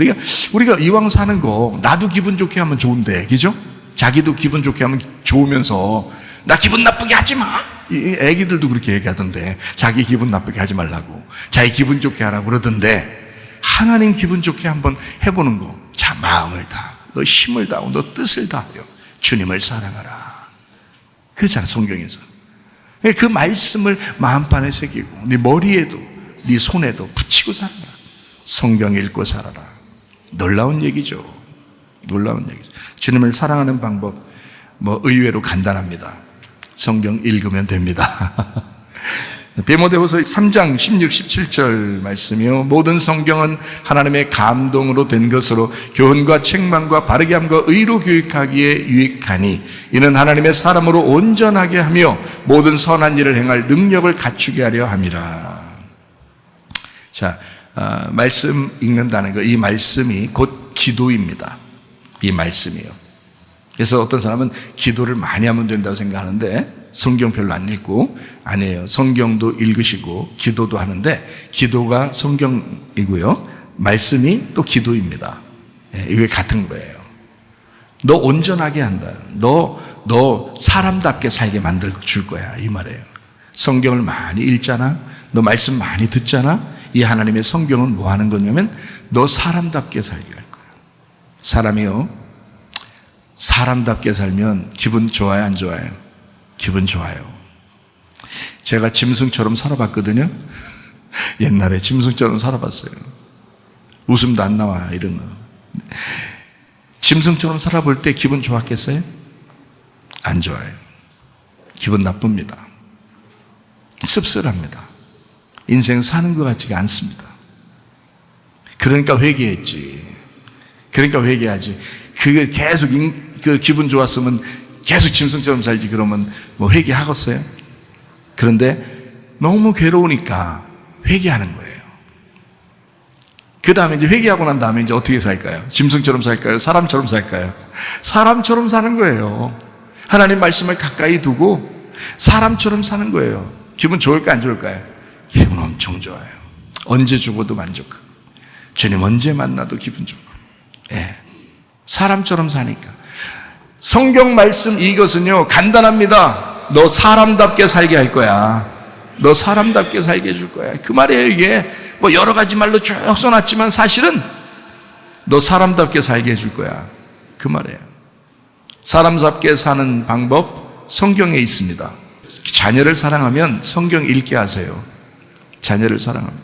우리가 이왕 사는 거 나도 기분 좋게 하면 좋은데, 그죠? 자기도 기분 좋게 하면 좋으면서 나 기분 나쁘게 하지 마. 애기들도 그렇게 얘기하던데 자기 기분 나쁘게 하지 말라고 자기 기분 좋게 하라고 그러던데 하나님 기분 좋게 한번 해보는 거. 자, 마음을 다하고 너 힘을 다하고 너 뜻을 다하여 주님을 사랑하라. 그렇잖아 성경에서. 그 말씀을 마음판에 새기고 네 머리에도 네 손에도 붙이고 살아라. 성경 읽고 살아라. 놀라운 얘기죠. 놀라운 얘기죠. 주님을 사랑하는 방법 의외로 간단합니다. 성경 읽으면 됩니다. 디모데후서 3장 16, 17절 말씀이요. 모든 성경은 하나님의 감동으로 된 것으로 교훈과 책망과 바르게 함과 의로 교육하기에 유익하니 이는 하나님의 사람으로 온전하게 하며 모든 선한 일을 행할 능력을 갖추게 하려 함이라. 자, 말씀 읽는다는 거, 이 말씀이 곧 기도입니다. 이 말씀이요. 그래서 어떤 사람은 기도를 많이 하면 된다고 생각하는데 성경 별로 안 읽고 아니에요. 성경도 읽으시고 기도도 하는데 기도가 성경이고요. 말씀이 또 기도입니다. 이게 같은 거예요. 너 온전하게 한다. 너 사람답게 살게 만들 줄 거야. 이 말이에요. 성경을 많이 읽잖아. 너 말씀 많이 듣잖아? 이 하나님의 성경은 뭐 하는 거냐면 너 사람답게 살게 할 거야. 사람이요, 사람답게 살면 기분 좋아요, 안 좋아요? 기분 좋아요. 제가 짐승처럼 살아봤거든요. 옛날에 짐승처럼 살아봤어요. 웃음도 안 나와, 이런 거. 짐승처럼 살아볼 때 기분 좋았겠어요? 안 좋아요. 기분 나쁩니다. 씁쓸합니다. 인생 사는 것 같지가 않습니다. 그러니까 회개했지. 그러니까 회개하지. 그게 계속 그 기분 좋았으면 계속 짐승처럼 살지. 그러면 뭐 회개하겠어요? 그런데 너무 괴로우니까 회개하는 거예요. 그 다음에 이제 회개하고 난 다음에 이제 어떻게 살까요? 짐승처럼 살까요? 사람처럼 살까요? 사람처럼 사는 거예요. 하나님 말씀을 가까이 두고 사람처럼 사는 거예요. 기분 좋을까 안 좋을까요? 기분 엄청 좋아요. 언제 죽어도 만족하고 주님 언제 만나도 기분 좋고. 예. 사람처럼 사니까. 성경 말씀 이것은요 간단합니다. 너 사람답게 살게 할 거야. 너 사람답게 살게 해줄 거야. 그 말이에요. 이게 뭐 여러 가지 말로 쭉 써놨지만 사실은 너 사람답게 살게 해줄 거야. 그 말이에요. 사람답게 사는 방법 성경에 있습니다. 자녀를 사랑하면 성경 읽게 하세요. 자녀를 사랑하면.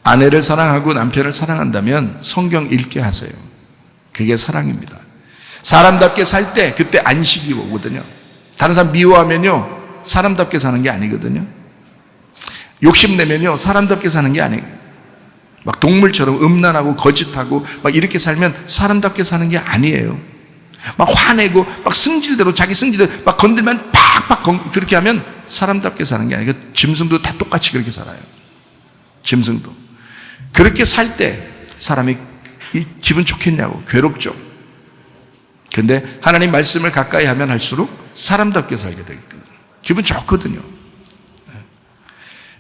아내를 사랑하고 남편을 사랑한다면 성경 읽게 하세요. 그게 사랑입니다. 사람답게 살 때 그때 안식이 오거든요. 다른 사람 미워하면요 사람답게 사는 게 아니거든요. 욕심내면요 사람답게 사는 게 아니에요. 막 동물처럼 음란하고 거짓하고 막 이렇게 살면 사람답게 사는 게 아니에요. 막 화내고 막 승질대로 자기 승질대로 막 건들면 팍팍 그렇게 하면 사람답게 사는 게 아니에요. 짐승도 다 똑같이 그렇게 살아요. 짐승도 그렇게 살 때 사람이 기분 좋겠냐고. 괴롭죠. 근데 하나님 말씀을 가까이 하면 할수록 사람답게 살게 되거든요. 기분 좋거든요.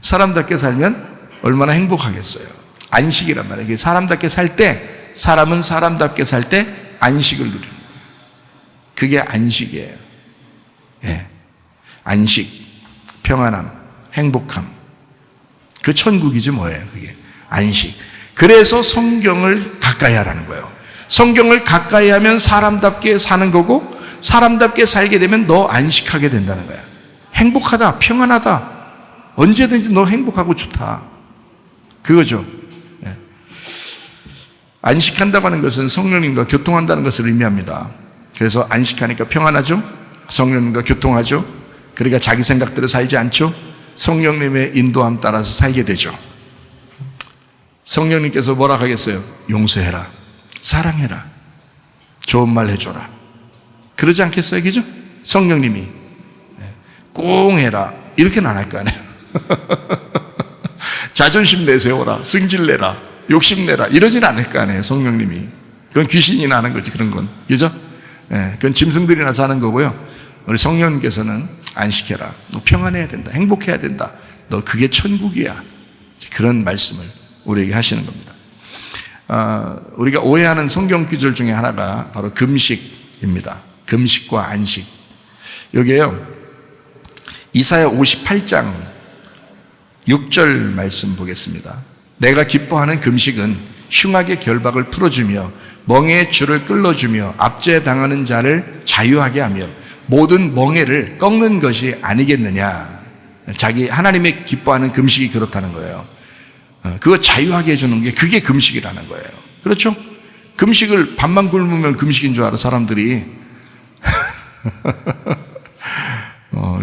사람답게 살면 얼마나 행복하겠어요. 안식이란 말이에요. 사람답게 살 때, 사람은 사람답게 살 때 안식을 누리는 거예요. 그게 안식이에요. 예. 안식, 평안함, 행복함. 그 천국이지 뭐예요, 그게. 안식. 그래서 성경을 가까이 하라는 거예요. 성경을 가까이 하면 사람답게 사는 거고, 사람답게 살게 되면 너 안식하게 된다는 거야. 행복하다, 평안하다. 언제든지 너 행복하고 좋다. 그거죠. 예. 안식한다고 하는 것은 성령님과 교통한다는 것을 의미합니다. 그래서 안식하니까 평안하죠? 성령님과 교통하죠? 그러니까 자기 생각대로 살지 않죠? 성령님의 인도함 따라서 살게 되죠. 성령님께서 뭐라 하겠어요? 용서해라. 사랑해라. 좋은 말 해줘라. 그러지 않겠어요? 그죠? 성령님이. 꽁 해라. 이렇게는 안 할 거 아니에요. 자존심 내세워라. 승질내라. 욕심내라. 이러진 않을 거 아니에요. 성령님이. 그건 귀신이나 하는 거지. 그런 건. 그죠? 그건 짐승들이나 사는 거고요. 우리 성령님께서는 안식해라. 너 평안해야 된다. 행복해야 된다. 너 그게 천국이야. 그런 말씀을 우리에게 하시는 겁니다. 우리가 오해하는 성경 구절 중에 하나가 바로 금식입니다. 금식과 안식. 여기에요. 이사야 58장 6절 말씀 보겠습니다. 내가 기뻐하는 금식은 흉악의 결박을 풀어주며 멍에의 줄을 끌어주며 압제 당하는 자를 자유하게 하며 모든 멍에를 꺾는 것이 아니겠느냐. 자기 하나님의 기뻐하는 금식이 그렇다는 거예요. 그거 자유하게 해주는 게 그게 금식이라는 거예요. 그렇죠? 금식을 밥만 굶으면 금식인 줄 알아 사람들이.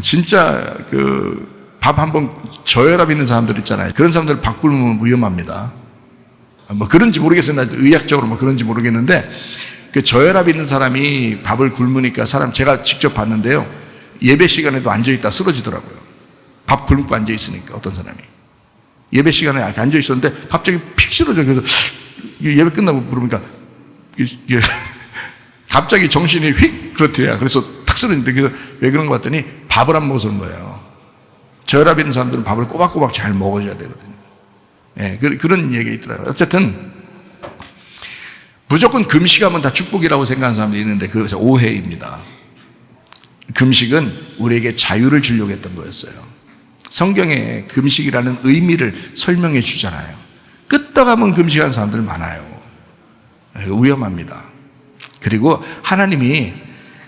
진짜 그 밥 한번 저혈압 있는 사람들 있잖아요. 그런 사람들 밥 굶으면 위험합니다. 뭐 그런지 모르겠어요. 의학적으로 뭐 그런지 모르겠는데 그 저혈압 있는 사람이 밥을 굶으니까 제가 직접 봤는데요. 예배 시간에도 앉아있다 쓰러지더라고요. 밥 굶고 앉아있으니까 어떤 사람이. 예배 시간에 앉아있었는데 갑자기 픽 쓰러져. 그래서 예배 끝나고 물어보니까 갑자기 정신이 휙 그렇대요. 그래서 탁 쓰러졌는데 그래서 왜 그런 거 봤더니 밥을 안 먹어서 그런 거예요. 저혈압 있는 사람들은 밥을 꼬박꼬박 잘 먹어줘야 되거든요. 예, 그런 얘기 있더라고요. 어쨌든 무조건 금식하면 다 축복이라고 생각하는 사람들이 있는데 그것은 오해입니다. 금식은 우리에게 자유를 주려고 했던 거였어요. 성경에 금식이라는 의미를 설명해 주잖아요. 끄떡하면 금식하는 사람들 많아요. 위험합니다. 그리고 하나님이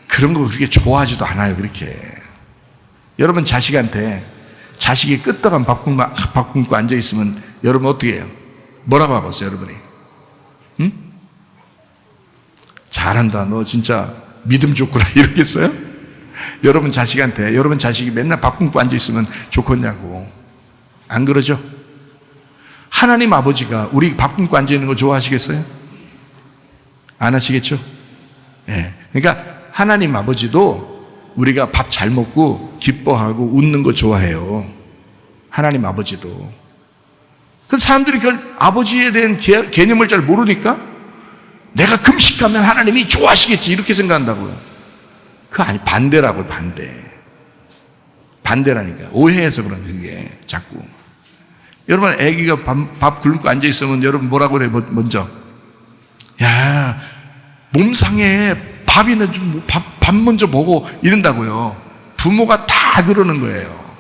그런 거 그렇게 좋아하지도 않아요. 그렇게 여러분 자식이 끄떡한 밥 굶고 앉아있으면 여러분 어떻게 해요? 뭐라고 하겠어요 여러분이? 응? 잘한다 너 진짜 믿음 좋구나 이러겠어요? 여러분 자식이 맨날 밥 굶고 앉아있으면 좋겠냐고. 안 그러죠? 하나님 아버지가 우리 밥 굶고 앉아있는 거 좋아하시겠어요? 안 하시겠죠? 예. 그러니까 하나님 아버지도 우리가 밥 잘 먹고 기뻐하고 웃는 거 좋아해요. 하나님 아버지도. 그 사람들이 그 아버지에 대한 개념을 잘 모르니까 내가 금식하면 하나님이 좋아하시겠지 이렇게 생각한다고요. 그거 아니, 반대라고요. 반대라니까. 오해해서 그런 그게 자꾸. 여러분 애기가 밥 굶고 앉아있으면 여러분 뭐라고 그래요? 먼저 야 몸 상해 밥이나 좀 밥 먼저 먹어 이런다고요. 부모가 다 그러는 거예요.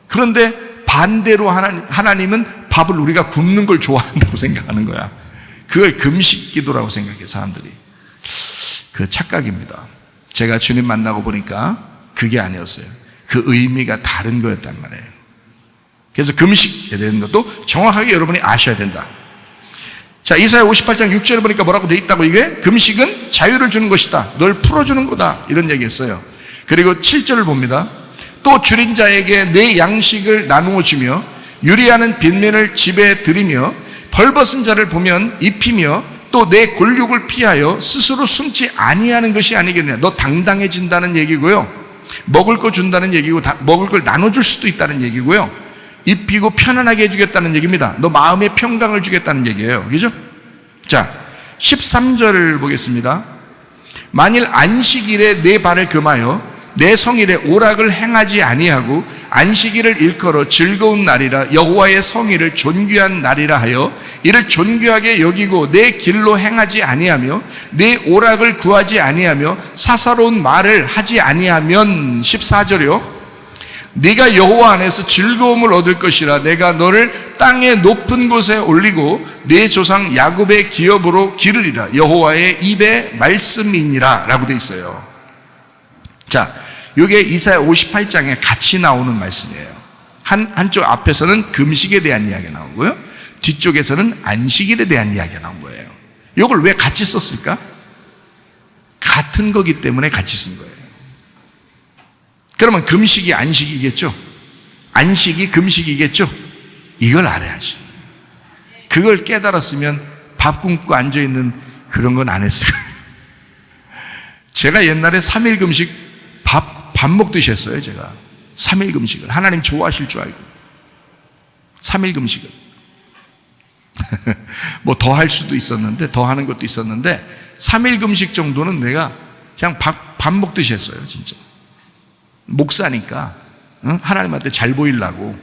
그런데 반대로 하나님은 밥을 우리가 굶는 걸 좋아한다고 생각하는 거야. 그걸 금식 기도라고 생각해요 사람들이. 그 착각입니다. 제가 주님 만나고 보니까 그게 아니었어요. 그 의미가 다른 거였단 말이에요. 그래서 금식에 대한 것도 정확하게 여러분이 아셔야 된다. 자, 이사야 58장 6절에 보니까 뭐라고 돼 있다고 이게? 금식은 자유를 주는 것이다. 널 풀어주는 거다. 이런 얘기했어요. 그리고 7절을 봅니다. 또 줄인 자에게 내 양식을 나누어 주며 유리하는 빈면을 집에 들이며 벌벗은 자를 보면 입히며 또 내 골육을 피하여 스스로 숨지 아니하는 것이 아니겠느냐. 너 당당해진다는 얘기고요. 먹을 거 준다는 얘기고 먹을 걸 나눠줄 수도 있다는 얘기고요. 입히고 편안하게 해주겠다는 얘기입니다. 너 마음의 평강을 주겠다는 얘기예요. 그죠? 자, 13절을 보겠습니다. 만일 안식일에 내 발을 금하여 내 성일에 오락을 행하지 아니하고 안식일을 일컬어 즐거운 날이라 여호와의 성일을 존귀한 날이라 하여 이를 존귀하게 여기고 내 길로 행하지 아니하며 내 오락을 구하지 아니하며 사사로운 말을 하지 아니하면 14절이요. 네가 여호와 안에서 즐거움을 얻을 것이라. 내가 너를 땅의 높은 곳에 올리고 내 조상 야곱의 기업으로 기르리라. 여호와의 입의 말씀이니라 라고 돼 있어요. 자, 이게 이사야 58장에 같이 나오는 말씀이에요. 한쪽 앞에서는 금식에 대한 이야기가 나오고요, 뒤쪽에서는 안식일에 대한 이야기가 나온 거예요. 이걸 왜 같이 썼을까? 같은 거기 때문에 같이 쓴 거예요. 그러면 금식이 안식이겠죠? 안식이 금식이겠죠? 이걸 알아야지. 그걸 깨달았으면 밥 굶고 앉아있는 그런 건 안 했어요. 제가 옛날에 3일 금식 밥 먹듯이 했어요. 제가 3일 금식을 하나님 좋아하실 줄 알고 3일 금식을 뭐 더 할 수도 있었는데, 더 하는 것도 있었는데 3일 금식 정도는 내가 그냥 밥 먹듯이 했어요. 진짜 목사니까 하나님한테 잘 보이려고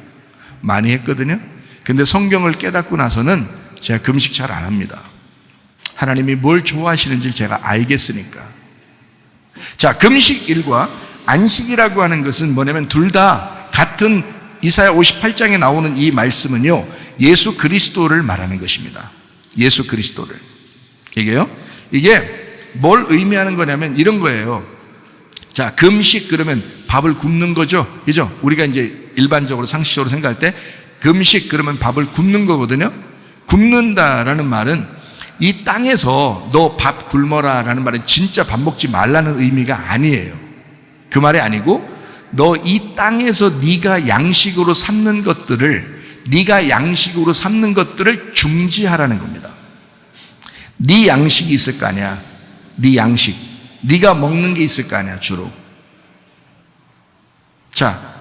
많이 했거든요. 근데 성경을 깨닫고 나서는 제가 금식 잘 안 합니다. 하나님이 뭘 좋아하시는지 제가 알겠으니까. 자, 금식일과 안식이라고 하는 것은 뭐냐면 둘 다 같은 이사야 58장에 나오는 이 말씀은요, 예수 그리스도를 말하는 것입니다. 예수 그리스도를. 이게 뭘 의미하는 거냐면 이런 거예요. 자, 금식 그러면 밥을 굶는 거죠. 그죠? 우리가 이제 일반적으로 상식적으로 생각할 때 금식 그러면 밥을 굶는 거거든요. 굶는다라는 말은 이 땅에서 너 밥 굶어라 라는 말은 진짜 밥 먹지 말라는 의미가 아니에요. 그 말이 아니고 너 이 땅에서 네가 양식으로 삼는 것들을 중지하라는 겁니다. 네 양식이 있을 거 아니야. 네 양식, 네가 먹는 게 있을 거 아니야. 주로. 자,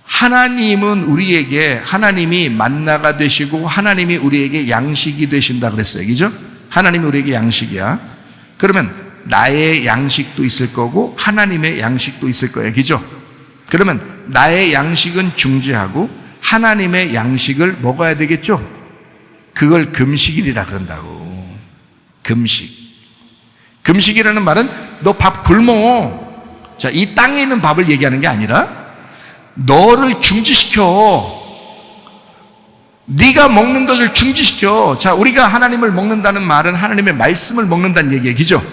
하나님은 우리에게, 하나님이 만나가 되시고 하나님이 우리에게 양식이 되신다 그랬어요. 그죠? 하나님이 우리에게 양식이야. 그러면 나의 양식도 있을 거고 하나님의 양식도 있을 거예요. 그죠? 그러면 나의 양식은 중지하고 하나님의 양식을 먹어야 되겠죠? 그걸 금식일이라 그런다고. 금식이라는 말은 너 밥 굶어. 자, 이 땅에 있는 밥을 얘기하는 게 아니라 너를 중지시켜. 네가 먹는 것을 중지시켜. 자, 우리가 하나님을 먹는다는 말은 하나님의 말씀을 먹는다는 얘기죠.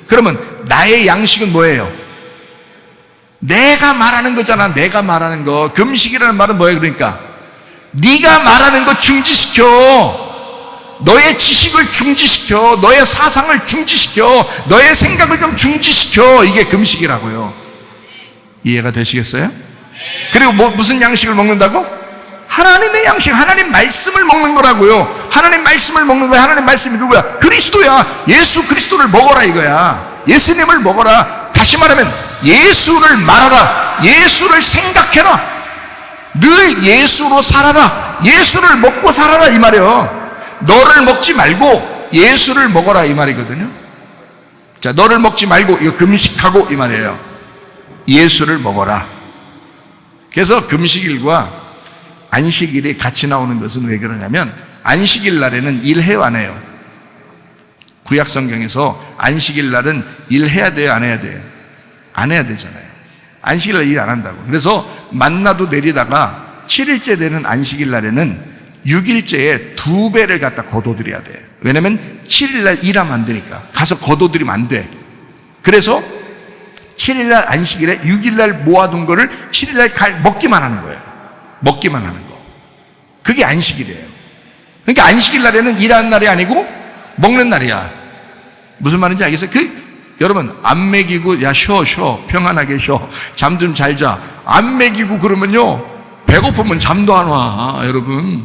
그러면 나의 양식은 뭐예요? 내가 말하는 거잖아. 내가 말하는 거. 금식이라는 말은 뭐예요? 그러니까 네가 말하는 거 중지시켜. 너의 지식을 중지시켜. 너의 사상을 중지시켜. 너의 생각을 좀 중지시켜. 이게 금식이라고요. 이해가 되시겠어요? 그리고 무슨 양식을 먹는다고? 하나님의 양식, 하나님 말씀을 먹는 거라고요. 하나님 말씀을 먹는 거야. 하나님 말씀이 누구야? 그리스도야. 예수 그리스도를 먹어라 이거야. 예수님을 먹어라. 다시 말하면 예수를 말하라. 예수를 생각해라. 늘 예수로 살아라. 예수를 먹고 살아라 이 말이에요. 너를 먹지 말고 예수를 먹어라 이 말이거든요. 자, 너를 먹지 말고 이거 금식하고 이 말이에요. 예수를 먹어라. 그래서 금식일과 안식일이 같이 나오는 것은 왜 그러냐면 안식일 날에는 일해요 안 해요? 구약 성경에서 안식일 날은 일해야 돼요 안 해야 돼요? 안 해야 되잖아요. 안식일 날 일 안 한다고. 그래서 만나도 내리다가 7일째 되는 안식일 날에는 6일째에 2배를 갖다 거둬들여야 돼. 왜냐면 7일날 일하면 안 되니까. 가서 거둬들이면 안 돼. 그래서 7일날 안식일에 6일날 모아둔 거를 7일날 먹기만 하는 거예요. 먹기만 하는 거. 그게 안식일이에요. 그러니까 안식일 날에는 일하는 날이 아니고 먹는 날이야. 무슨 말인지 알겠어요? 여러분 안 먹이고 야 쉬어 평안하게 쉬어 잠 좀 잘 자. 안 먹이고 그러면요 배고프면 잠도 안 와. 여러분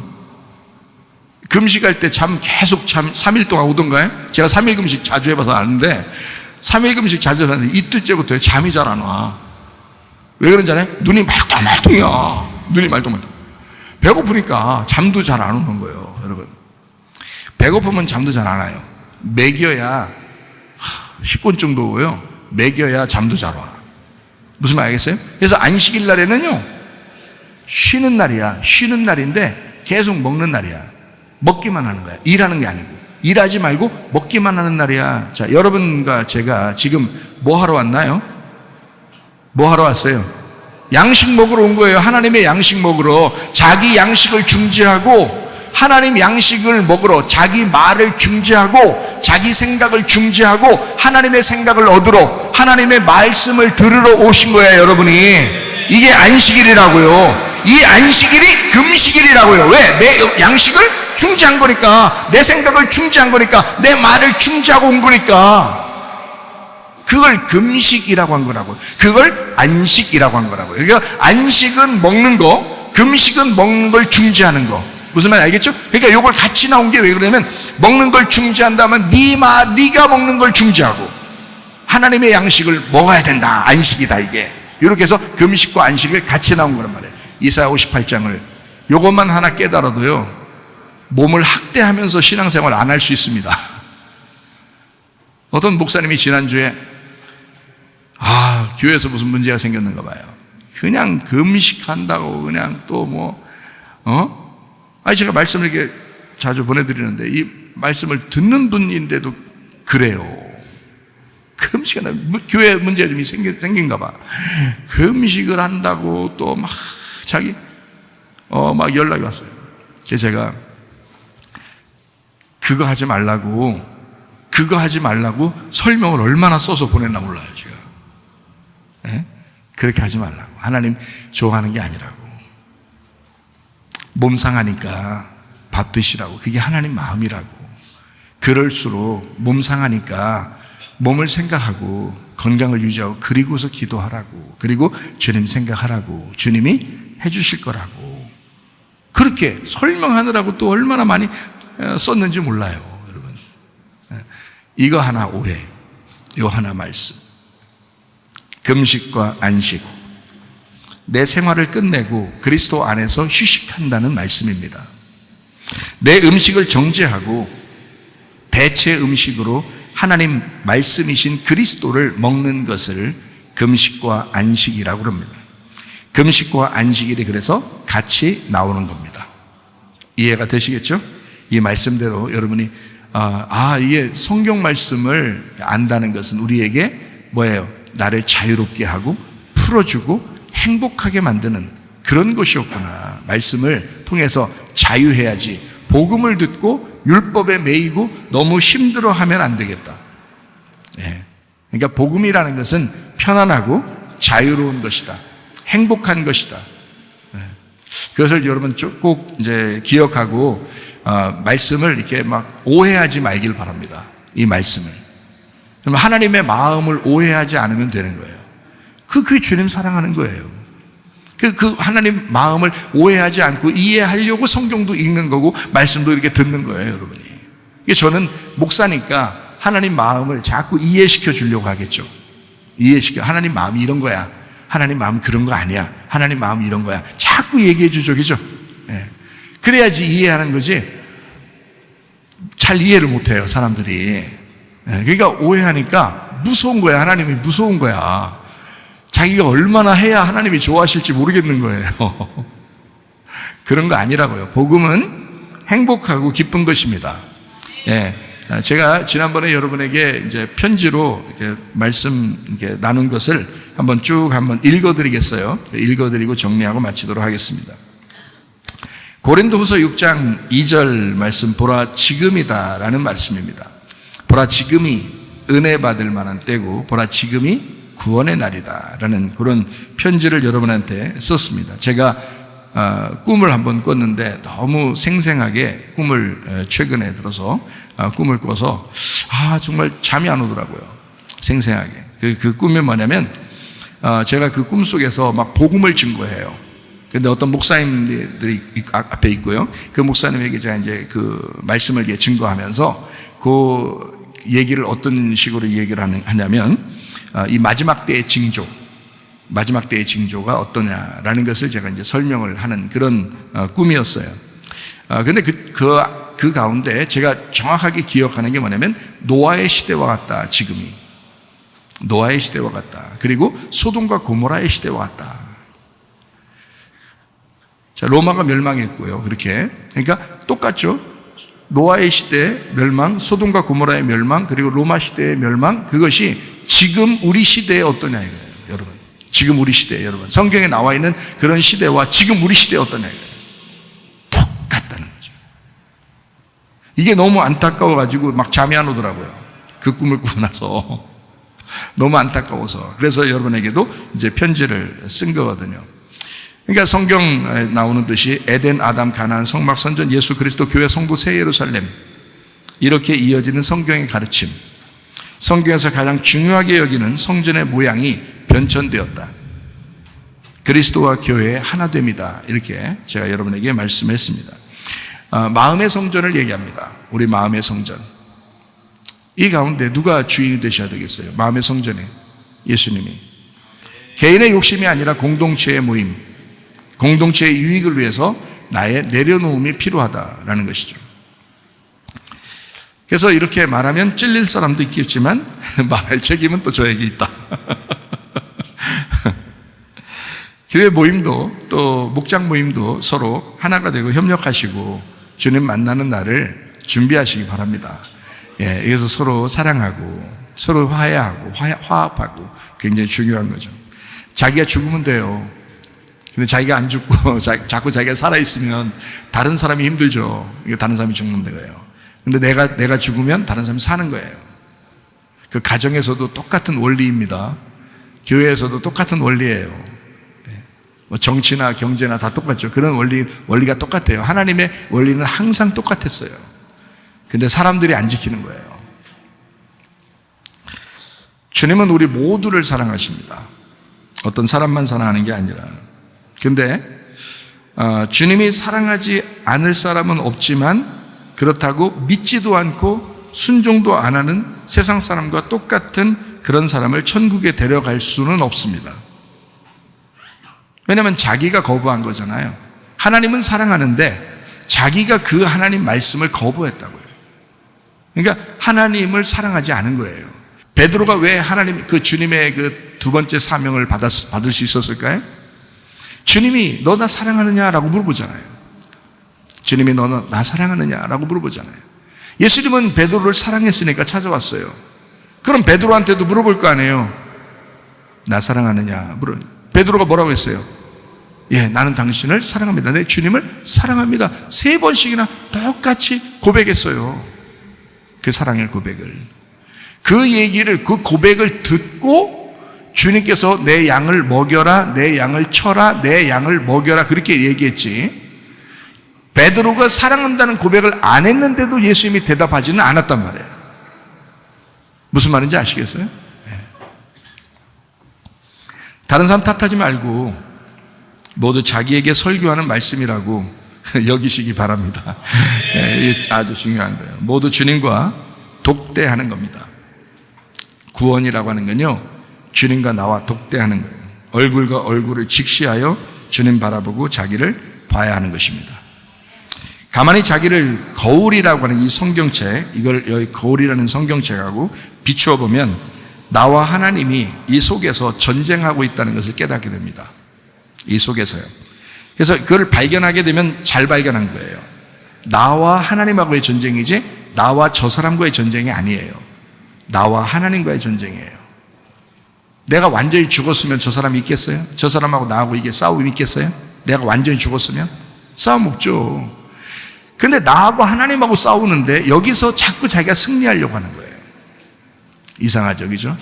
금식할 때 잠 계속 3일 동안 오던가요? 제가 3일 금식 자주 해봐서 아는데 3일 금식 자주 해봤는데 이틀째부터 잠이 잘 안 와. 왜 그런지 알아요? 눈이 말똥말똥이야. 눈이 말똥말똥. 배고프니까 잠도 잘 안 오는 거예요. 여러분 배고프면 잠도 잘 안 와요. 먹여야 10분 정도 오고요. 먹여야 잠도 잘 와. 무슨 말 알겠어요? 그래서 안식일 날에는요 쉬는 날이야. 쉬는 날인데 계속 먹는 날이야. 먹기만 하는 거야. 일하는 게 아니고. 일하지 말고 먹기만 하는 날이야. 자, 여러분과 제가 지금 뭐 하러 왔나요? 뭐 하러 왔어요? 양식 먹으러 온 거예요. 하나님의 양식 먹으러. 자기 양식을 중지하고 하나님 양식을 먹으러 자기 말을 중지하고 자기 생각을 중지하고 하나님의 생각을 얻으러 하나님의 말씀을 들으러 오신 거예요. 여러분이. 이게 안식일이라고요. 이 안식일이 금식일이라고요. 왜? 내 양식을 중지한 거니까. 내 생각을 중지한 거니까. 내 말을 중지하고 온 거니까. 그걸 금식이라고 한 거라고요. 그걸 안식이라고 한 거라고요. 그러니까 안식은 먹는 거, 금식은 먹는 걸 중지하는 거. 무슨 말 알겠죠? 그러니까 이걸 같이 나온 게 왜 그러냐면 먹는 걸 중지한다면 네가 먹는 걸 중지하고 하나님의 양식을 먹어야 된다. 안식이다 이게. 이렇게 해서 금식과 안식을 같이 나온 거란 말이에요. 이사야 58장을 요것만 하나 깨달아도요 몸을 학대하면서 신앙생활 안 할 수 있습니다. 어떤 목사님이 지난주에 교회에서 무슨 문제가 생겼는가 봐요. 그냥 금식한다고 그냥 또 제가 말씀을 이렇게 자주 보내드리는데 이 말씀을 듣는 분인데도 그래요. 금식은 교회 문제가 좀 생긴가 봐. 금식을 한다고 또 막 자기 막 연락이 왔어요. 그래서 제가 그거 하지 말라고 설명을 얼마나 써서 보냈나 몰라요 제가. 네? 그렇게 하지 말라고. 하나님 좋아하는 게 아니라고. 몸 상하니까 밥 드시라고. 그게 하나님 마음이라고. 그럴수록 몸 상하니까 몸을 생각하고 건강을 유지하고 그리고서 기도하라고. 그리고 주님 생각하라고. 주님이 해주실 거라고. 그렇게 설명하느라고 또 얼마나 많이 썼는지 몰라요 여러분. 이거 하나 오해, 이거 하나 말씀. 금식과 안식, 내 생활을 끝내고 그리스도 안에서 휴식한다는 말씀입니다. 내 음식을 정죄하고 대체 음식으로 하나님 말씀이신 그리스도를 먹는 것을 금식과 안식이라고 합니다. 금식과 안식일이 그래서 같이 나오는 겁니다. 이해가 되시겠죠? 이 말씀대로 여러분이 이게 성경 말씀을 안다는 것은 우리에게 뭐예요? 나를 자유롭게 하고 풀어주고 행복하게 만드는 그런 것이었구나. 말씀을 통해서 자유해야지. 복음을 듣고 율법에 매이고 너무 힘들어하면 안 되겠다. 그러니까 복음이라는 것은 편안하고 자유로운 것이다. 행복한 것이다. 그것을 여러분 꼭 이제 기억하고 말씀을 이렇게 막 오해하지 말길 바랍니다. 이 말씀을. 그럼 하나님의 마음을 오해하지 않으면 되는 거예요. 그게 주님 사랑하는 거예요. 그 하나님 마음을 오해하지 않고 이해하려고 성경도 읽는 거고 말씀도 이렇게 듣는 거예요, 여러분이. 저는 목사니까 하나님 마음을 자꾸 이해시켜 주려고 하겠죠. 하나님 마음이 이런 거야. 하나님 마음 그런 거 아니야. 하나님 마음 이런 거야. 자꾸 얘기해 주죠, 그죠? 그래야지 이해하는 거지. 잘 이해를 못해요, 사람들이. 그러니까 오해하니까 무서운 거야. 하나님이 무서운 거야. 자기가 얼마나 해야 하나님이 좋아하실지 모르겠는 거예요. 그런 거 아니라고요. 복음은 행복하고 기쁜 것입니다. 제가 지난번에 여러분에게 이제 편지로 이렇게 말씀 이렇게 나눈 것을 한번 읽어드리겠어요. 읽어드리고 정리하고 마치도록 하겠습니다. 고린도후서 6장 2절 말씀, 보라 지금이다라는 말씀입니다. 보라 지금이 은혜 받을 만한 때고 보라 지금이 구원의 날이다라는 그런 편지를 여러분한테 썼습니다. 제가 꿈을 한번 꿨는데 너무 생생하게 꿈을 최근에 들어서 꿈을 꿔서 정말 잠이 안 오더라고요. 생생하게. 그 꿈이 뭐냐면 제가 그 꿈 속에서 막 복음을 증거해요. 근데 어떤 목사님들이 앞에 있고요. 그 목사님에게 제가 이제 그 말씀을 증거하면서 그 얘기를 어떤 식으로 얘기를 하냐면 이 마지막 때의 징조가 어떠냐라는 것을 제가 이제 설명을 하는 그런 꿈이었어요. 근데 그 가운데 제가 정확하게 기억하는 게 뭐냐면 노아의 시대와 같다, 지금이. 노아의 시대와 같다. 그리고 소돔과 고모라의 시대와 같다. 자, 로마가 멸망했고요. 그렇게. 그러니까 똑같죠. 노아의 시대 멸망, 소돔과 고모라의 멸망, 그리고 로마 시대의 멸망, 그것이 지금 우리 시대에 어떠냐 이거예요, 여러분. 지금 우리 시대에 여러분. 성경에 나와 있는 그런 시대와 지금 우리 시대에 어떠냐 이거예요. 똑같다는 거죠. 이게 너무 안타까워가지고 막 잠이 안 오더라고요. 그 꿈을 꾸고 나서. 너무 안타까워서. 그래서 여러분에게도 이제 편지를 쓴 거거든요. 그러니까 성경에 나오는 듯이 에덴, 아담, 가나안, 성막, 선전, 예수 그리스도, 교회, 성도, 새 예루살렘, 이렇게 이어지는 성경의 가르침, 성경에서 가장 중요하게 여기는 성전의 모양이 변천되었다. 그리스도와 교회의 하나됨이다. 이렇게 제가 여러분에게 말씀했습니다. 마음의 성전을 얘기합니다. 우리 마음의 성전. 이 가운데 누가 주인이 되셔야 되겠어요? 마음의 성전에 예수님이. 개인의 욕심이 아니라 공동체의 모임, 공동체의 유익을 위해서 나의 내려놓음이 필요하다라는 것이죠. 그래서 이렇게 말하면 찔릴 사람도 있겠지만 말할 책임은 또 저에게 있다. 교회 모임도 또 목장 모임도 서로 하나가 되고 협력하시고 주님 만나는 날을 준비하시기 바랍니다. 그래서 서로 사랑하고 서로 화해하고 화합하고 굉장히 중요한 거죠. 자기가 죽으면 돼요. 근데 자기가 안 죽고 자꾸 자기가 살아있으면 다른 사람이 힘들죠. 다른 사람이 죽는 거예요. 근데 내가 죽으면 다른 사람이 사는 거예요. 그 가정에서도 똑같은 원리입니다. 교회에서도 똑같은 원리예요. 뭐 정치나 경제나 다 똑같죠. 그런 원리가 똑같아요. 하나님의 원리는 항상 똑같았어요. 근데 사람들이 안 지키는 거예요. 주님은 우리 모두를 사랑하십니다. 어떤 사람만 사랑하는 게 아니라. 근데 주님이 사랑하지 않을 사람은 없지만 그렇다고 믿지도 않고 순종도 안 하는 세상 사람과 똑같은 그런 사람을 천국에 데려갈 수는 없습니다. 왜냐하면 자기가 거부한 거잖아요. 하나님은 사랑하는데 자기가 그 하나님 말씀을 거부했다고요. 그러니까 하나님을 사랑하지 않은 거예요. 베드로가 왜 그 주님의 그 두 번째 사명을 받을 수 있었을까요? 주님이 너 나 사랑하느냐라고 물어보잖아요. 주님이 너 나 사랑하느냐라고 물어보잖아요. 예수님은 베드로를 사랑했으니까 찾아왔어요. 그럼 베드로한테도 물어볼 거 아니에요. 나 사랑하느냐? 베드로가 뭐라고 했어요? 예, 나는 당신을 사랑합니다. 내 주님을 사랑합니다. 3번씩이나 똑같이 고백했어요. 그 사랑의 고백을. 그 얘기를, 그 고백을 듣고 주님께서 내 양을 먹여라, 내 양을 쳐라, 내 양을 먹여라 그렇게 얘기했지. 베드로가 사랑한다는 고백을 안 했는데도 예수님이 대답하지는 않았단 말이에요. 무슨 말인지 아시겠어요? 네. 다른 사람 탓하지 말고 모두 자기에게 설교하는 말씀이라고 여기시기 바랍니다. 네, 이게 아주 중요한 거예요. 모두 주님과 독대하는 겁니다. 구원이라고 하는 건요, 주님과 나와 독대하는 거예요. 얼굴과 얼굴을 직시하여 주님 바라보고 자기를 봐야 하는 것입니다. 가만히 자기를 거울이라고 하는 이 성경책, 이걸 여기 거울이라는 성경책하고 비추어 보면 나와 하나님이 이 속에서 전쟁하고 있다는 것을 깨닫게 됩니다. 이 속에서요. 그래서 그걸 발견하게 되면 잘 발견한 거예요. 나와 하나님하고의 전쟁이지 나와 저 사람과의 전쟁이 아니에요. 나와 하나님과의 전쟁이에요. 내가 완전히 죽었으면 저 사람이 있겠어요? 저 사람하고 나하고 이게 싸움이 있겠어요? 내가 완전히 죽었으면? 싸움 없죠. 근데 나하고 하나님하고 싸우는데 여기서 자꾸 자기가 승리하려고 하는 거예요. 이상하죠, 그죠?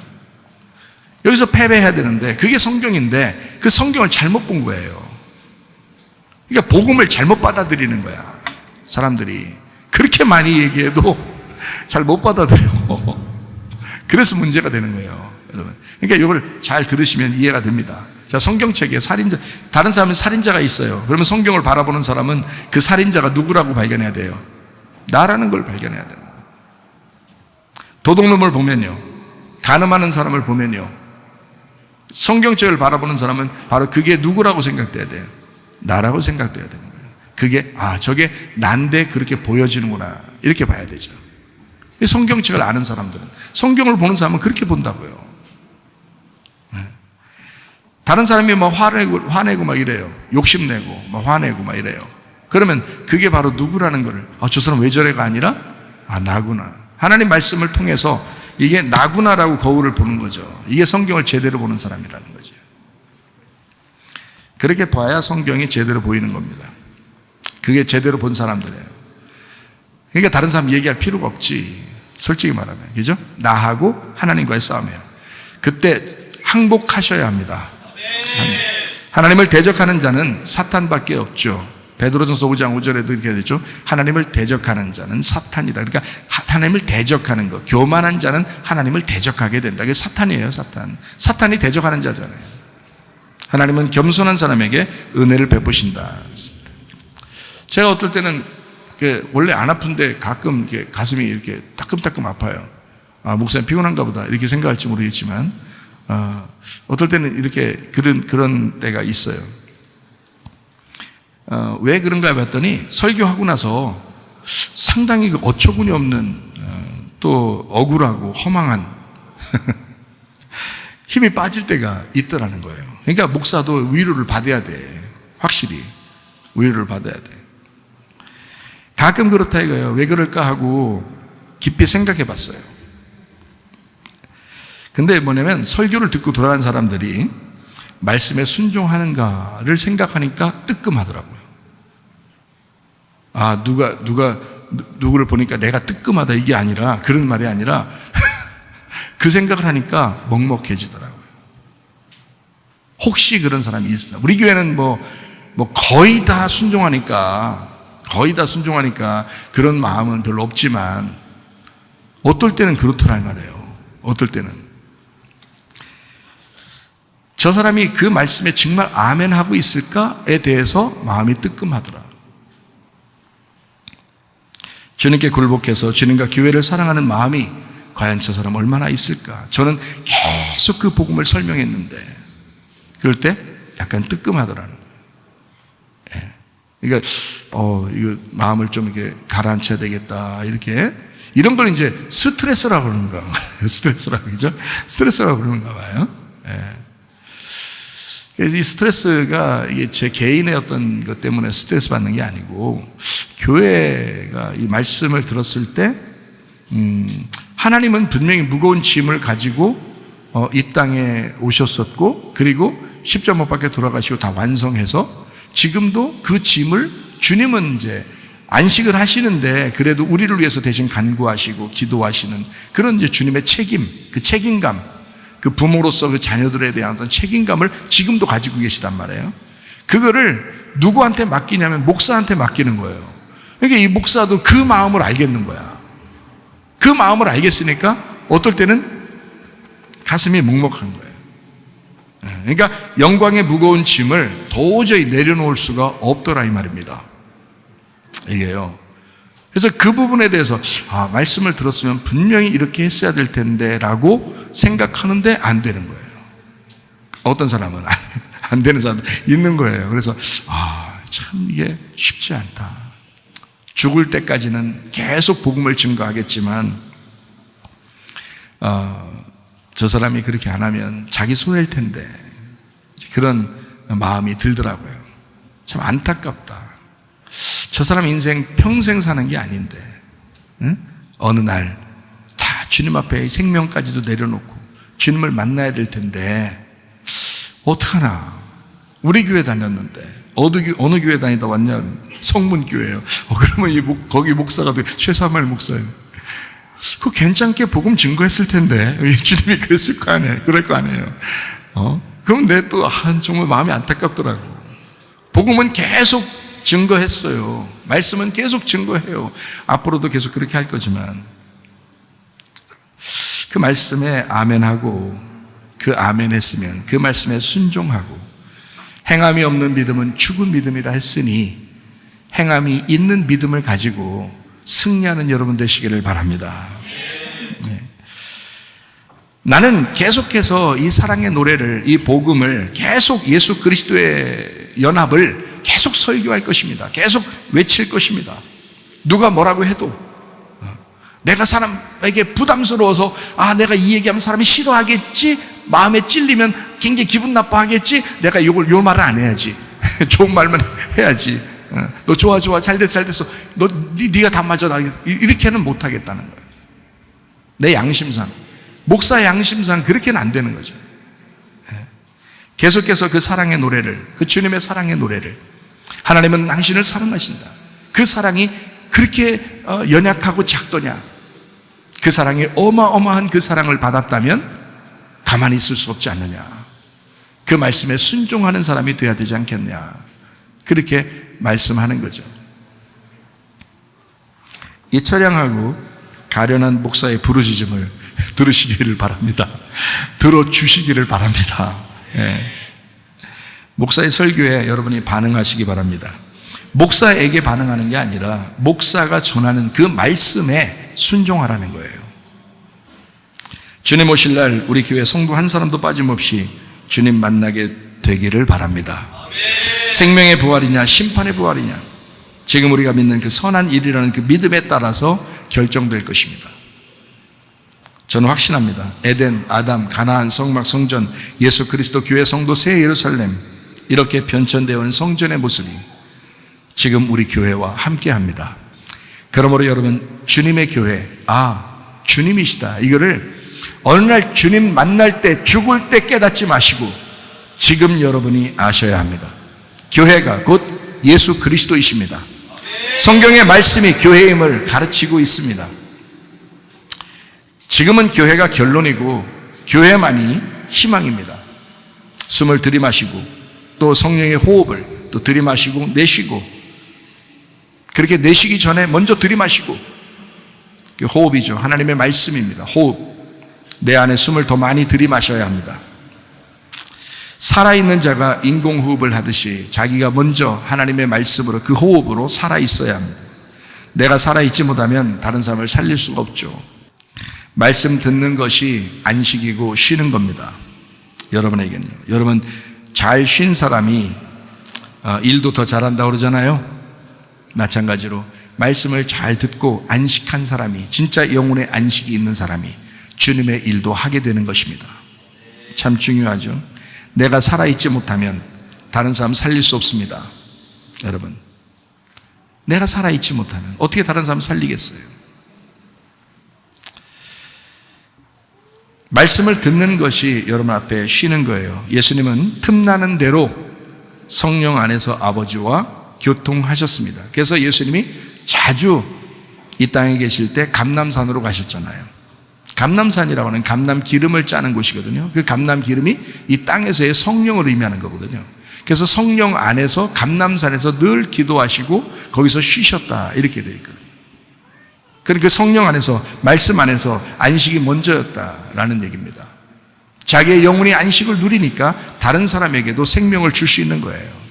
여기서 패배해야 되는데 그게 성경인데 그 성경을 잘못 본 거예요. 그러니까 복음을 잘못 받아들이는 거야. 사람들이 그렇게 많이 얘기해도 잘 못 받아들여. 그래서 문제가 되는 거예요, 여러분. 그러니까 이걸 잘 들으시면 이해가 됩니다. 자, 성경책에 살인자, 다른 사람은 살인자가 있어요. 그러면 성경을 바라보는 사람은 그 살인자가 누구라고 발견해야 돼요? 나라는 걸 발견해야 되는 거예요. 도둑놈을 보면요, 간음하는 사람을 보면요, 성경책을 바라보는 사람은 바로 그게 누구라고 생각돼야 돼요? 나라고 생각돼야 되는 거예요. 그게 저게 난데 그렇게 보여지는구나 이렇게 봐야 되죠. 성경책을 아는 사람들은, 성경을 보는 사람은 그렇게 본다고요. 다른 사람이 막 화내고 막 이래요. 욕심내고 막 화내고 막 이래요. 그러면 그게 바로 누구라는 거를, 저 사람 왜 저래가 아니라 나구나. 하나님 말씀을 통해서 이게 나구나라고 거울을 보는 거죠. 이게 성경을 제대로 보는 사람이라는 거죠. 그렇게 봐야 성경이 제대로 보이는 겁니다. 그게 제대로 본 사람들이에요. 그러니까 다른 사람 얘기할 필요가 없지. 솔직히 말하면, 그죠? 나하고 하나님과의 싸움이에요. 그때 항복하셔야 합니다. 하나님을 대적하는 자는 사탄밖에 없죠. 베드로전서 5장 5절에도 이렇게 되죠. 하나님을 대적하는 자는 사탄이다. 그러니까 하나님을 대적하는 것, 교만한 자는 하나님을 대적하게 된다. 그게 사탄이에요, 사탄. 사탄이 대적하는 자잖아요. 하나님은 겸손한 사람에게 은혜를 베푸신다. 제가 어떨 때는 원래 안 아픈데 가끔 이렇게 가슴이 이렇게 따끔따끔 아파요. 목사님 피곤한가 보다 이렇게 생각할지 모르겠지만, 어떨 때는 이렇게 그런 때가 있어요. 왜 그런가 봤더니 설교하고 나서 상당히 어처구니 없는 또 억울하고 허망한 힘이 빠질 때가 있더라는 거예요. 그러니까 목사도 위로를 받아야 돼. 확실히 위로를 받아야 돼. 가끔 그렇다 이거예요. 왜 그럴까 하고 깊이 생각해 봤어요. 근데 뭐냐면 설교를 듣고 돌아간 사람들이 말씀에 순종하는가를 생각하니까 뜨끔하더라고요. 누구를 보니까 내가 뜨끔하다 이게 아니라, 그런 말이 아니라 그 생각을 하니까 먹먹해지더라고요. 혹시 그런 사람이 있으나, 우리 교회는 뭐 거의 다 순종하니까 그런 마음은 별로 없지만 어떨 때는 그렇더라 말이에요. 어떨 때는 저 사람이 그 말씀에 정말 아멘 하고 있을까에 대해서 마음이 뜨끔하더라. 주님께 굴복해서 주님과 교회를 사랑하는 마음이 과연 저 사람 얼마나 있을까? 저는 계속 그 복음을 설명했는데 그럴 때 약간 뜨끔하더라는 거예요. 그러니까 이거 마음을 좀 이렇게 가라앉혀야 되겠다, 이런 걸 이제 스트레스라고 그러는가 봐요. 스트레스라고, 그죠? 스트레스라고 그러는가 봐요. 그래서 이 스트레스가 이게 제 개인의 어떤 것 때문에 스트레스 받는 게 아니고, 교회가 이 말씀을 들었을 때 하나님은 분명히 무거운 짐을 가지고 이 땅에 오셨었고, 그리고 십자가 못 박혀 돌아가시고 다 완성해서 지금도 그 짐을 주님은 이제 안식을 하시는데 그래도 우리를 위해서 대신 간구하시고 기도하시는 그런 이제 주님의 책임, 그 책임감, 그 부모로서 그 자녀들에 대한 어떤 책임감을 지금도 가지고 계시단 말이에요. 그거를 누구한테 맡기냐면 목사한테 맡기는 거예요. 그러니까 이 목사도 그 마음을 알겠는 거야. 그 마음을 알겠으니까 어떨 때는 가슴이 먹먹한 거예요. 그러니까 영광의 무거운 짐을 도저히 내려놓을 수가 없더라 이 말입니다. 이게요. 그래서 그 부분에 대해서 말씀을 들었으면 분명히 이렇게 했어야 될 텐데 라고 생각하는데 안 되는 거예요. 어떤 사람은 안 되는 사람도 있는 거예요. 그래서 참 이게 쉽지 않다. 죽을 때까지는 계속 복음을 증거하겠지만 저 사람이 그렇게 안 하면 자기 손해일 텐데 그런 마음이 들더라고요. 참 안타깝다. 저 사람 인생 평생 사는 게 아닌데 어느 날 다 주님 앞에 생명까지도 내려놓고 주님을 만나야 될 텐데 어떡하나. 우리 교회 다녔는데 어느 교회 다니다 왔냐? 성문교회예요. 그러면 거기 목사가 최사말 목사예요. 그거 괜찮게 복음 증거했을 텐데 주님이 그랬을 거 아니에요. 그럴 거 아니에요. 그럼 내 또 정말 마음이 안타깝더라고. 복음은 계속 증거했어요. 말씀은 계속 증거해요. 앞으로도 계속 그렇게 할 거지만 그 말씀에 아멘하고 그 아멘 했으면 그 말씀에 순종하고 행함이 없는 믿음은 죽은 믿음이라 했으니 행함이 있는 믿음을 가지고 승리하는 여러분 되시기를 바랍니다. 나는 계속해서 이 사랑의 노래를, 이 복음을 계속 예수 그리스도의 연합을 계속 설교할 것입니다. 계속 외칠 것입니다. 누가 뭐라고 해도 내가 사람에게 부담스러워서 내가 이 얘기하면 사람이 싫어하겠지, 마음에 찔리면 굉장히 기분 나빠하겠지, 내가 요 말을 안 해야지. 좋은 말만 해야지. 너 좋아 잘 됐어 네가 다 맞아 이렇게는 못하겠다는 거예요. 내 양심상, 목사 양심상 그렇게는 안 되는 거죠. 계속해서 그 사랑의 노래를, 그 주님의 사랑의 노래를, 하나님은 당신을 사랑하신다, 그 사랑이 그렇게 연약하고 작더냐, 그 사랑이 어마어마한 그 사랑을 받았다면 가만히 있을 수 없지 않느냐, 그 말씀에 순종하는 사람이 되어야 되지 않겠냐, 그렇게 말씀하는 거죠. 이철양하고 가련한 목사의 부르짖음을 들으시기를 바랍니다. 들어주시기를 바랍니다. 목사의 설교에 여러분이 반응하시기 바랍니다. 목사에게 반응하는 게 아니라 목사가 전하는 그 말씀에 순종하라는 거예요. 주님 오실 날 우리 교회 성도 한 사람도 빠짐없이 주님 만나게 되기를 바랍니다. 생명의 부활이냐 심판의 부활이냐, 지금 우리가 믿는 그 선한 일이라는 그 믿음에 따라서 결정될 것입니다. 저는 확신합니다. 에덴, 아담, 가나안, 성막, 성전, 예수 그리스도 교회 성도 새 예루살렘, 이렇게 변천되어 온 성전의 모습이 지금 우리 교회와 함께합니다. 그러므로 여러분, 주님의 교회, 주님이시다, 이거를 어느 날 주님 만날 때, 죽을 때 깨닫지 마시고 지금 여러분이 아셔야 합니다. 교회가 곧 예수 그리스도이십니다. 성경의 말씀이 교회임을 가르치고 있습니다. 지금은 교회가 결론이고 교회만이 희망입니다. 숨을 들이마시고 또 성령의 호흡을 또 들이마시고 내쉬고, 그렇게 내쉬기 전에 먼저 들이마시고, 그 호흡이죠. 하나님의 말씀입니다. 호흡. 내 안에 숨을 더 많이 들이마셔야 합니다. 살아있는 자가 인공호흡을 하듯이 자기가 먼저 하나님의 말씀으로, 그 호흡으로 살아있어야 합니다. 내가 살아있지 못하면 다른 사람을 살릴 수가 없죠. 말씀 듣는 것이 안식이고 쉬는 겁니다. 여러분에게는요. 여러분, 잘 쉰 사람이 일도 더 잘한다고 그러잖아요. 마찬가지로 말씀을 잘 듣고 안식한 사람이, 진짜 영혼의 안식이 있는 사람이 주님의 일도 하게 되는 것입니다. 참 중요하죠. 내가 살아있지 못하면 다른 사람 살릴 수 없습니다. 여러분, 내가 살아있지 못하면 어떻게 다른 사람 살리겠어요? 말씀을 듣는 것이 여러분 앞에 쉬는 거예요. 예수님은 틈나는 대로 성령 안에서 아버지와 교통하셨습니다. 그래서 예수님이 자주 이 땅에 계실 때 감람산으로 가셨잖아요. 감람산이라고 하는 감람 기름을 짜는 곳이거든요. 그 감람 기름이 이 땅에서의 성령을 의미하는 거거든요. 그래서 성령 안에서 감람산에서 늘 기도하시고 거기서 쉬셨다 이렇게 되어 있거든요. 그러니까 성령 안에서, 말씀 안에서 안식이 먼저였다라는 얘기입니다. 자기의 영혼이 안식을 누리니까 다른 사람에게도 생명을 줄 수 있는 거예요.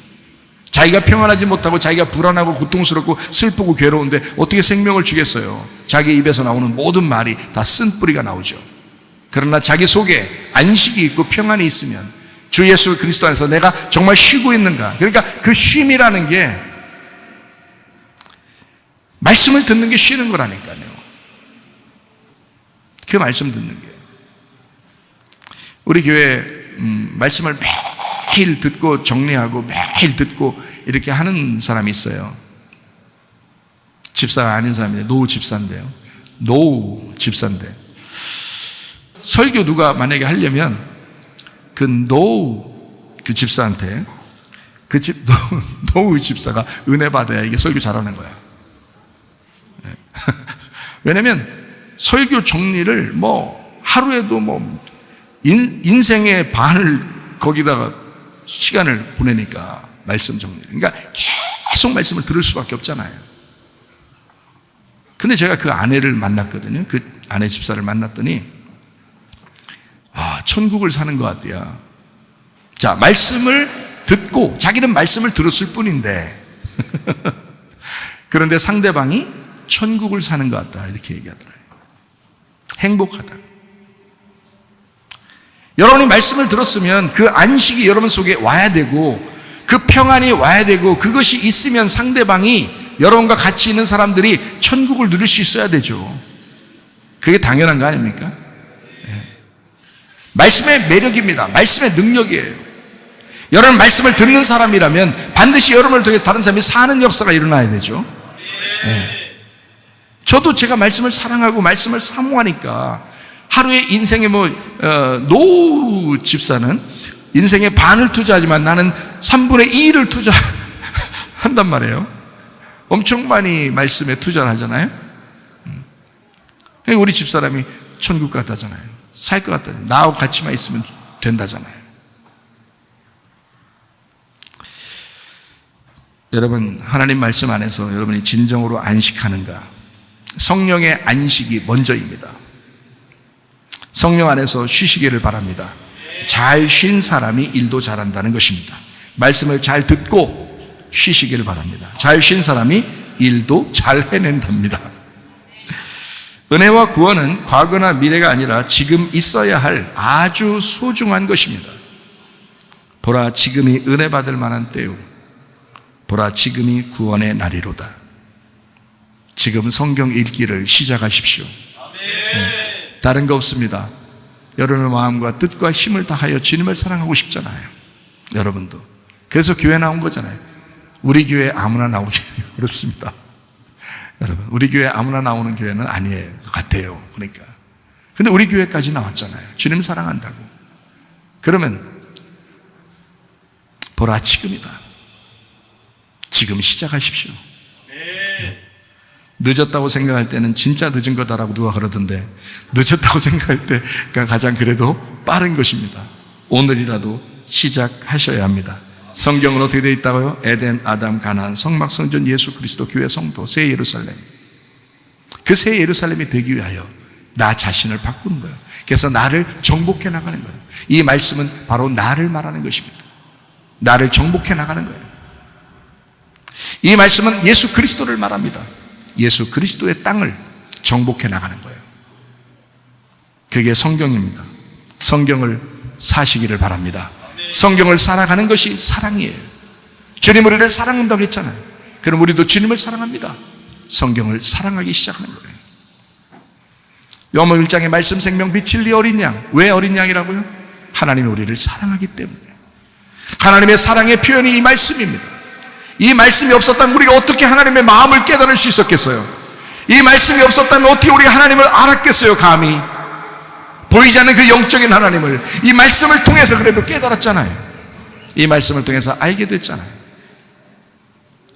자기가 평안하지 못하고 자기가 불안하고 고통스럽고 슬프고 괴로운데 어떻게 생명을 주겠어요? 자기 입에서 나오는 모든 말이 다 쓴뿌리가 나오죠. 그러나 자기 속에 안식이 있고 평안이 있으면 주 예수 그리스도 안에서 내가 정말 쉬고 있는가? 그러니까 그 쉼이라는 게 말씀을 듣는 게 쉬는 거라니까요. 그 말씀 듣는 게. 우리 교회 말씀을 매일 듣고 정리하고 매일 듣고 이렇게 하는 사람이 있어요. 집사가 아닌 사람인데 노후 집사인데요. 노후 집사인데 설교 누가 만약에 하려면 그 노후 그 집사한테 노후 집사가 은혜 받아야 이게 설교 잘하는 거야. 왜냐면 설교 정리를 뭐 하루에도 뭐 인생의 반을 거기다가 시간을 보내니까 말씀 정리. 그러니까 계속 말씀을 들을 수밖에 없잖아요. 근데 제가 그 아내를 만났거든요. 그 아내 집사를 만났더니 천국을 사는 것 같대요. 자, 말씀을 듣고 자기는 말씀을 들었을 뿐인데 그런데 상대방이 천국을 사는 것 같다 이렇게 얘기하더라고요. 행복하다. 여러분이 말씀을 들었으면 그 안식이 여러분 속에 와야 되고 그 평안이 와야 되고 그것이 있으면 상대방이 여러분과 같이 있는 사람들이 천국을 누릴 수 있어야 되죠. 그게 당연한 거 아닙니까? 말씀의 매력입니다. 말씀의 능력이에요. 여러분 말씀을 듣는 사람이라면 반드시 여러분을 통해서 다른 사람이 사는 역사가 일어나야 되죠. 저도 제가 말씀을 사랑하고 말씀을 사모하니까 하루에 인생의 노후 집사는 인생의 반을 투자하지만 나는 3분의 2를 투자한단 말이에요. 엄청 많이 말씀에 투자를 하잖아요. 우리 집사람이 천국 같다잖아요. 살 것 같다잖아요. 나하고 같이만 있으면 된다잖아요. 여러분 하나님 말씀 안에서 여러분이 진정으로 안식하는가? 성령의 안식이 먼저입니다. 성령 안에서 쉬시기를 바랍니다. 잘 쉰 사람이 일도 잘한다는 것입니다. 말씀을 잘 듣고 쉬시기를 바랍니다. 잘 쉰 사람이 일도 잘 해낸답니다. 은혜와 구원은 과거나 미래가 아니라 지금 있어야 할 아주 소중한 것입니다. 보라 지금이 은혜 받을 만한 때요 보라 지금이 구원의 날이로다. 지금 성경 읽기를 시작하십시오. 다른 거 없습니다. 여러분의 마음과 뜻과 힘을 다하여 주님을 사랑하고 싶잖아요. 여러분도. 그래서 교회 나온 거잖아요. 우리 교회 아무나 나오기 어렵습니다. 여러분, 우리 교회 아무나 나오는 교회는 아니에요. 같아요. 그러니까. 근데 우리 교회까지 나왔잖아요. 주님 사랑한다고. 그러면 보라 지금이다. 지금 시작하십시오. 늦었다고 생각할 때는 진짜 늦은 거다라고 누가 그러던데 늦었다고 생각할 때가 가장 그래도 빠른 것입니다. 오늘이라도 시작하셔야 합니다. 성경은 어떻게 되어 있다고요? 에덴, 아담, 가나안, 성막, 성전, 예수 그리스도, 교회, 성도, 새 예루살렘. 그 새 예루살렘이 되기 위하여 나 자신을 바꾸는 거예요. 그래서 나를 정복해 나가는 거예요. 이 말씀은 바로 나를 말하는 것입니다. 나를 정복해 나가는 거예요. 이 말씀은 예수 그리스도를 말합니다. 예수 그리스도의 땅을 정복해 나가는 거예요. 그게 성경입니다. 성경을 사시기를 바랍니다. 성경을 살아가는 것이 사랑이에요. 주님 우리를 사랑한다고 했잖아요. 그럼 우리도 주님을 사랑합니다. 성경을 사랑하기 시작하는 거예요. 요한복음 1장의 말씀 생명 빛 진리 어린 양. 왜 어린 양이라고요? 하나님이 우리를 사랑하기 때문에. 하나님의 사랑의 표현이 이 말씀입니다. 이 말씀이 없었다면 우리가 어떻게 하나님의 마음을 깨달을 수 있었겠어요? 이 말씀이 없었다면 어떻게 우리가 하나님을 알았겠어요? 감히 보이지 않는 그 영적인 하나님을 이 말씀을 통해서 그래도 깨달았잖아요. 이 말씀을 통해서 알게 됐잖아요.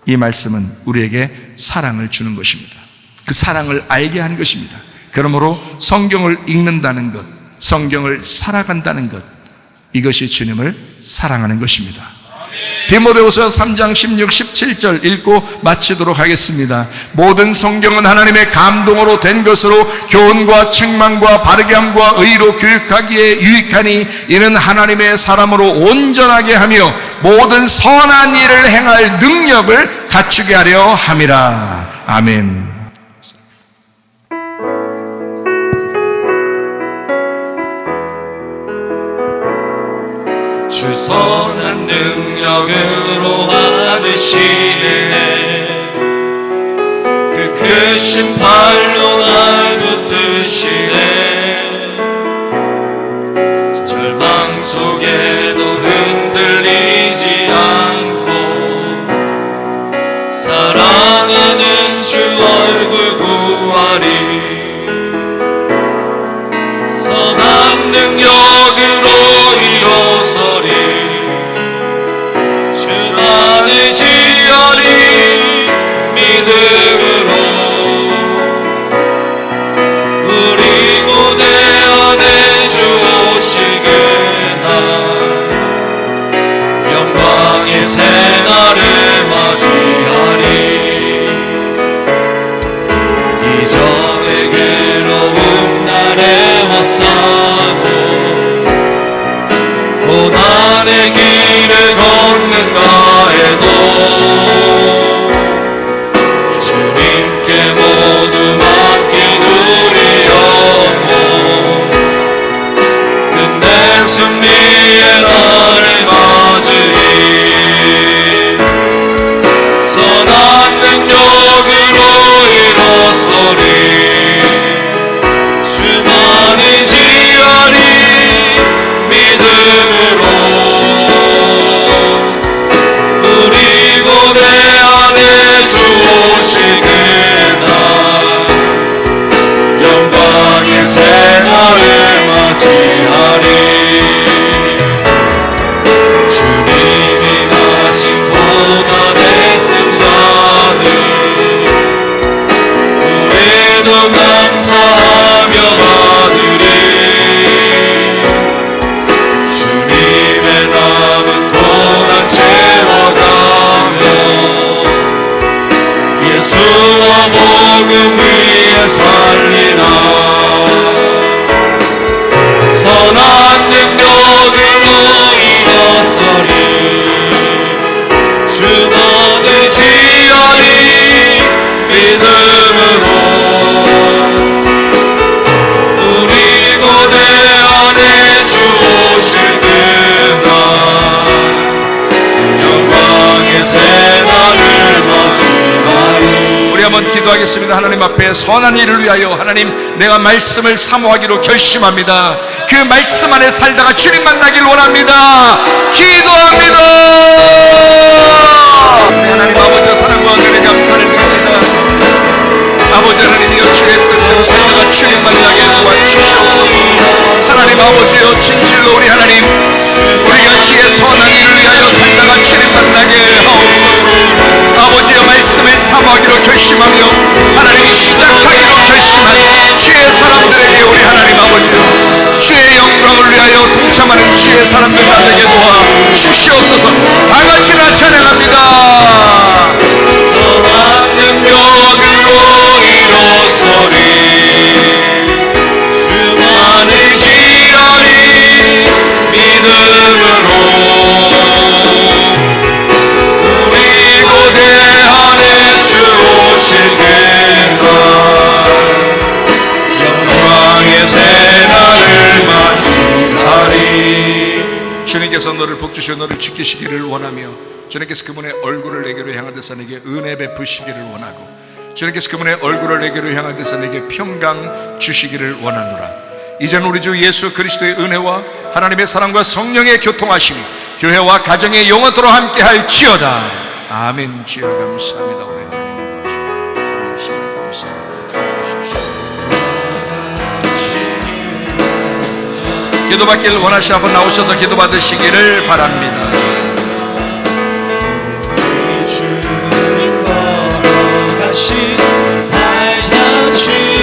이 말씀은 우리에게 사랑을 주는 것입니다. 그 사랑을 알게 한 것입니다. 그러므로 성경을 읽는다는 것, 성경을 살아간다는 것, 이것이 주님을 사랑하는 것입니다. 디모데후서 3장 16, 17절 읽고 마치도록 하겠습니다. 모든 성경은 하나님의 감동으로 된 것으로 교훈과 책망과 바르게 함과 의로 교육하기에 유익하니 이는 하나님의 사람으로 온전하게 하며 모든 선한 일을 행할 능력을 갖추게 하려 함이라. 아멘. 주 선한 능력으로 안으시네 그 크신 팔로 날 붙드시네 절망 속에도 흔들리지 않고 사랑하는 주 얼굴 구하리 선한 능력으로 일어서리 주만을 지어리 믿음으로 우리 고대 안에 주 오시게 날 영광의 새날을 맞이하리 이전의 괴로움 날에 왔사고 고난의 길을 걷는가 해도 주님께 모두 맡긴 우리 영혼 끝내 승리의 날을 맞으리 선한 능력으로 일어서리 주만을 지어리 믿음으로 우리 고대 안에 주 오시게 날 영광의 새날을 맞이하리 주님이 가신 고난의 승자는 우리도 감사하며 받으리 주님의 남은 고난 채워가며 예수와 복음 위에 살리라 선한 능력으로 일어서리 주만을 지어리 믿음으로 우리 고대 안에 주 오시게 날 영광의 새날을 맞이하리 우리 한번 기도하겠습니다. 하나님 앞에 선한 일을 위하여 하나님 내가 말씀을 사모하기로 결심합니다. 그 말씀 안에 살다가 주님 만나길 원합니다. 기도합니다. 하나님 아버지의 사랑과 은혜에 감사를 드립니다. 아버지 하나님이여 주의 뜻대로 살다가 주님 만나게 도와주시옵소서. 하나님 아버지여 진실로 우리 하나님 우리가 주의 선한 일을 위하여 살다가 주님 만나게 하옵소서. 아버지여 말씀을 사모하기로 결심하며 하나님 시작하기로 결심한 주의 사람들에게 우리 하나님 아버지여 주의 영광을 위하여 동참하는 주의 사람들 되게 도와 주시옵소서. 다같이 나 찬양합니다. 선한 능력으로 일어서리 주만을 지어리 믿음으로 우리 고대 안에 주 오시게 날 영광의 새날을 맞이하리 주님께서 너를 복주시고 너를 지키시기를 원하며 주님께서 그분의 얼굴을 내게로 향하여서 내게 은혜 베푸시기를 원하고 주님께서 그분의 얼굴을 내게로 향하여서 내게 평강 주시기를 원하노라. 이제는 우리 주 예수 그리스도의 은혜와 하나님의 사랑과 성령의 교통하심이 교회와 가정에 영원토록 함께할지어다. 아멘. 주여 감사합니다. 우리 하나님 인도하시고 감사합니다. 기도받기를 원하시 한번 나오셔서 기도받으시기를 바랍니다. 주님 걸어가신 날 잡지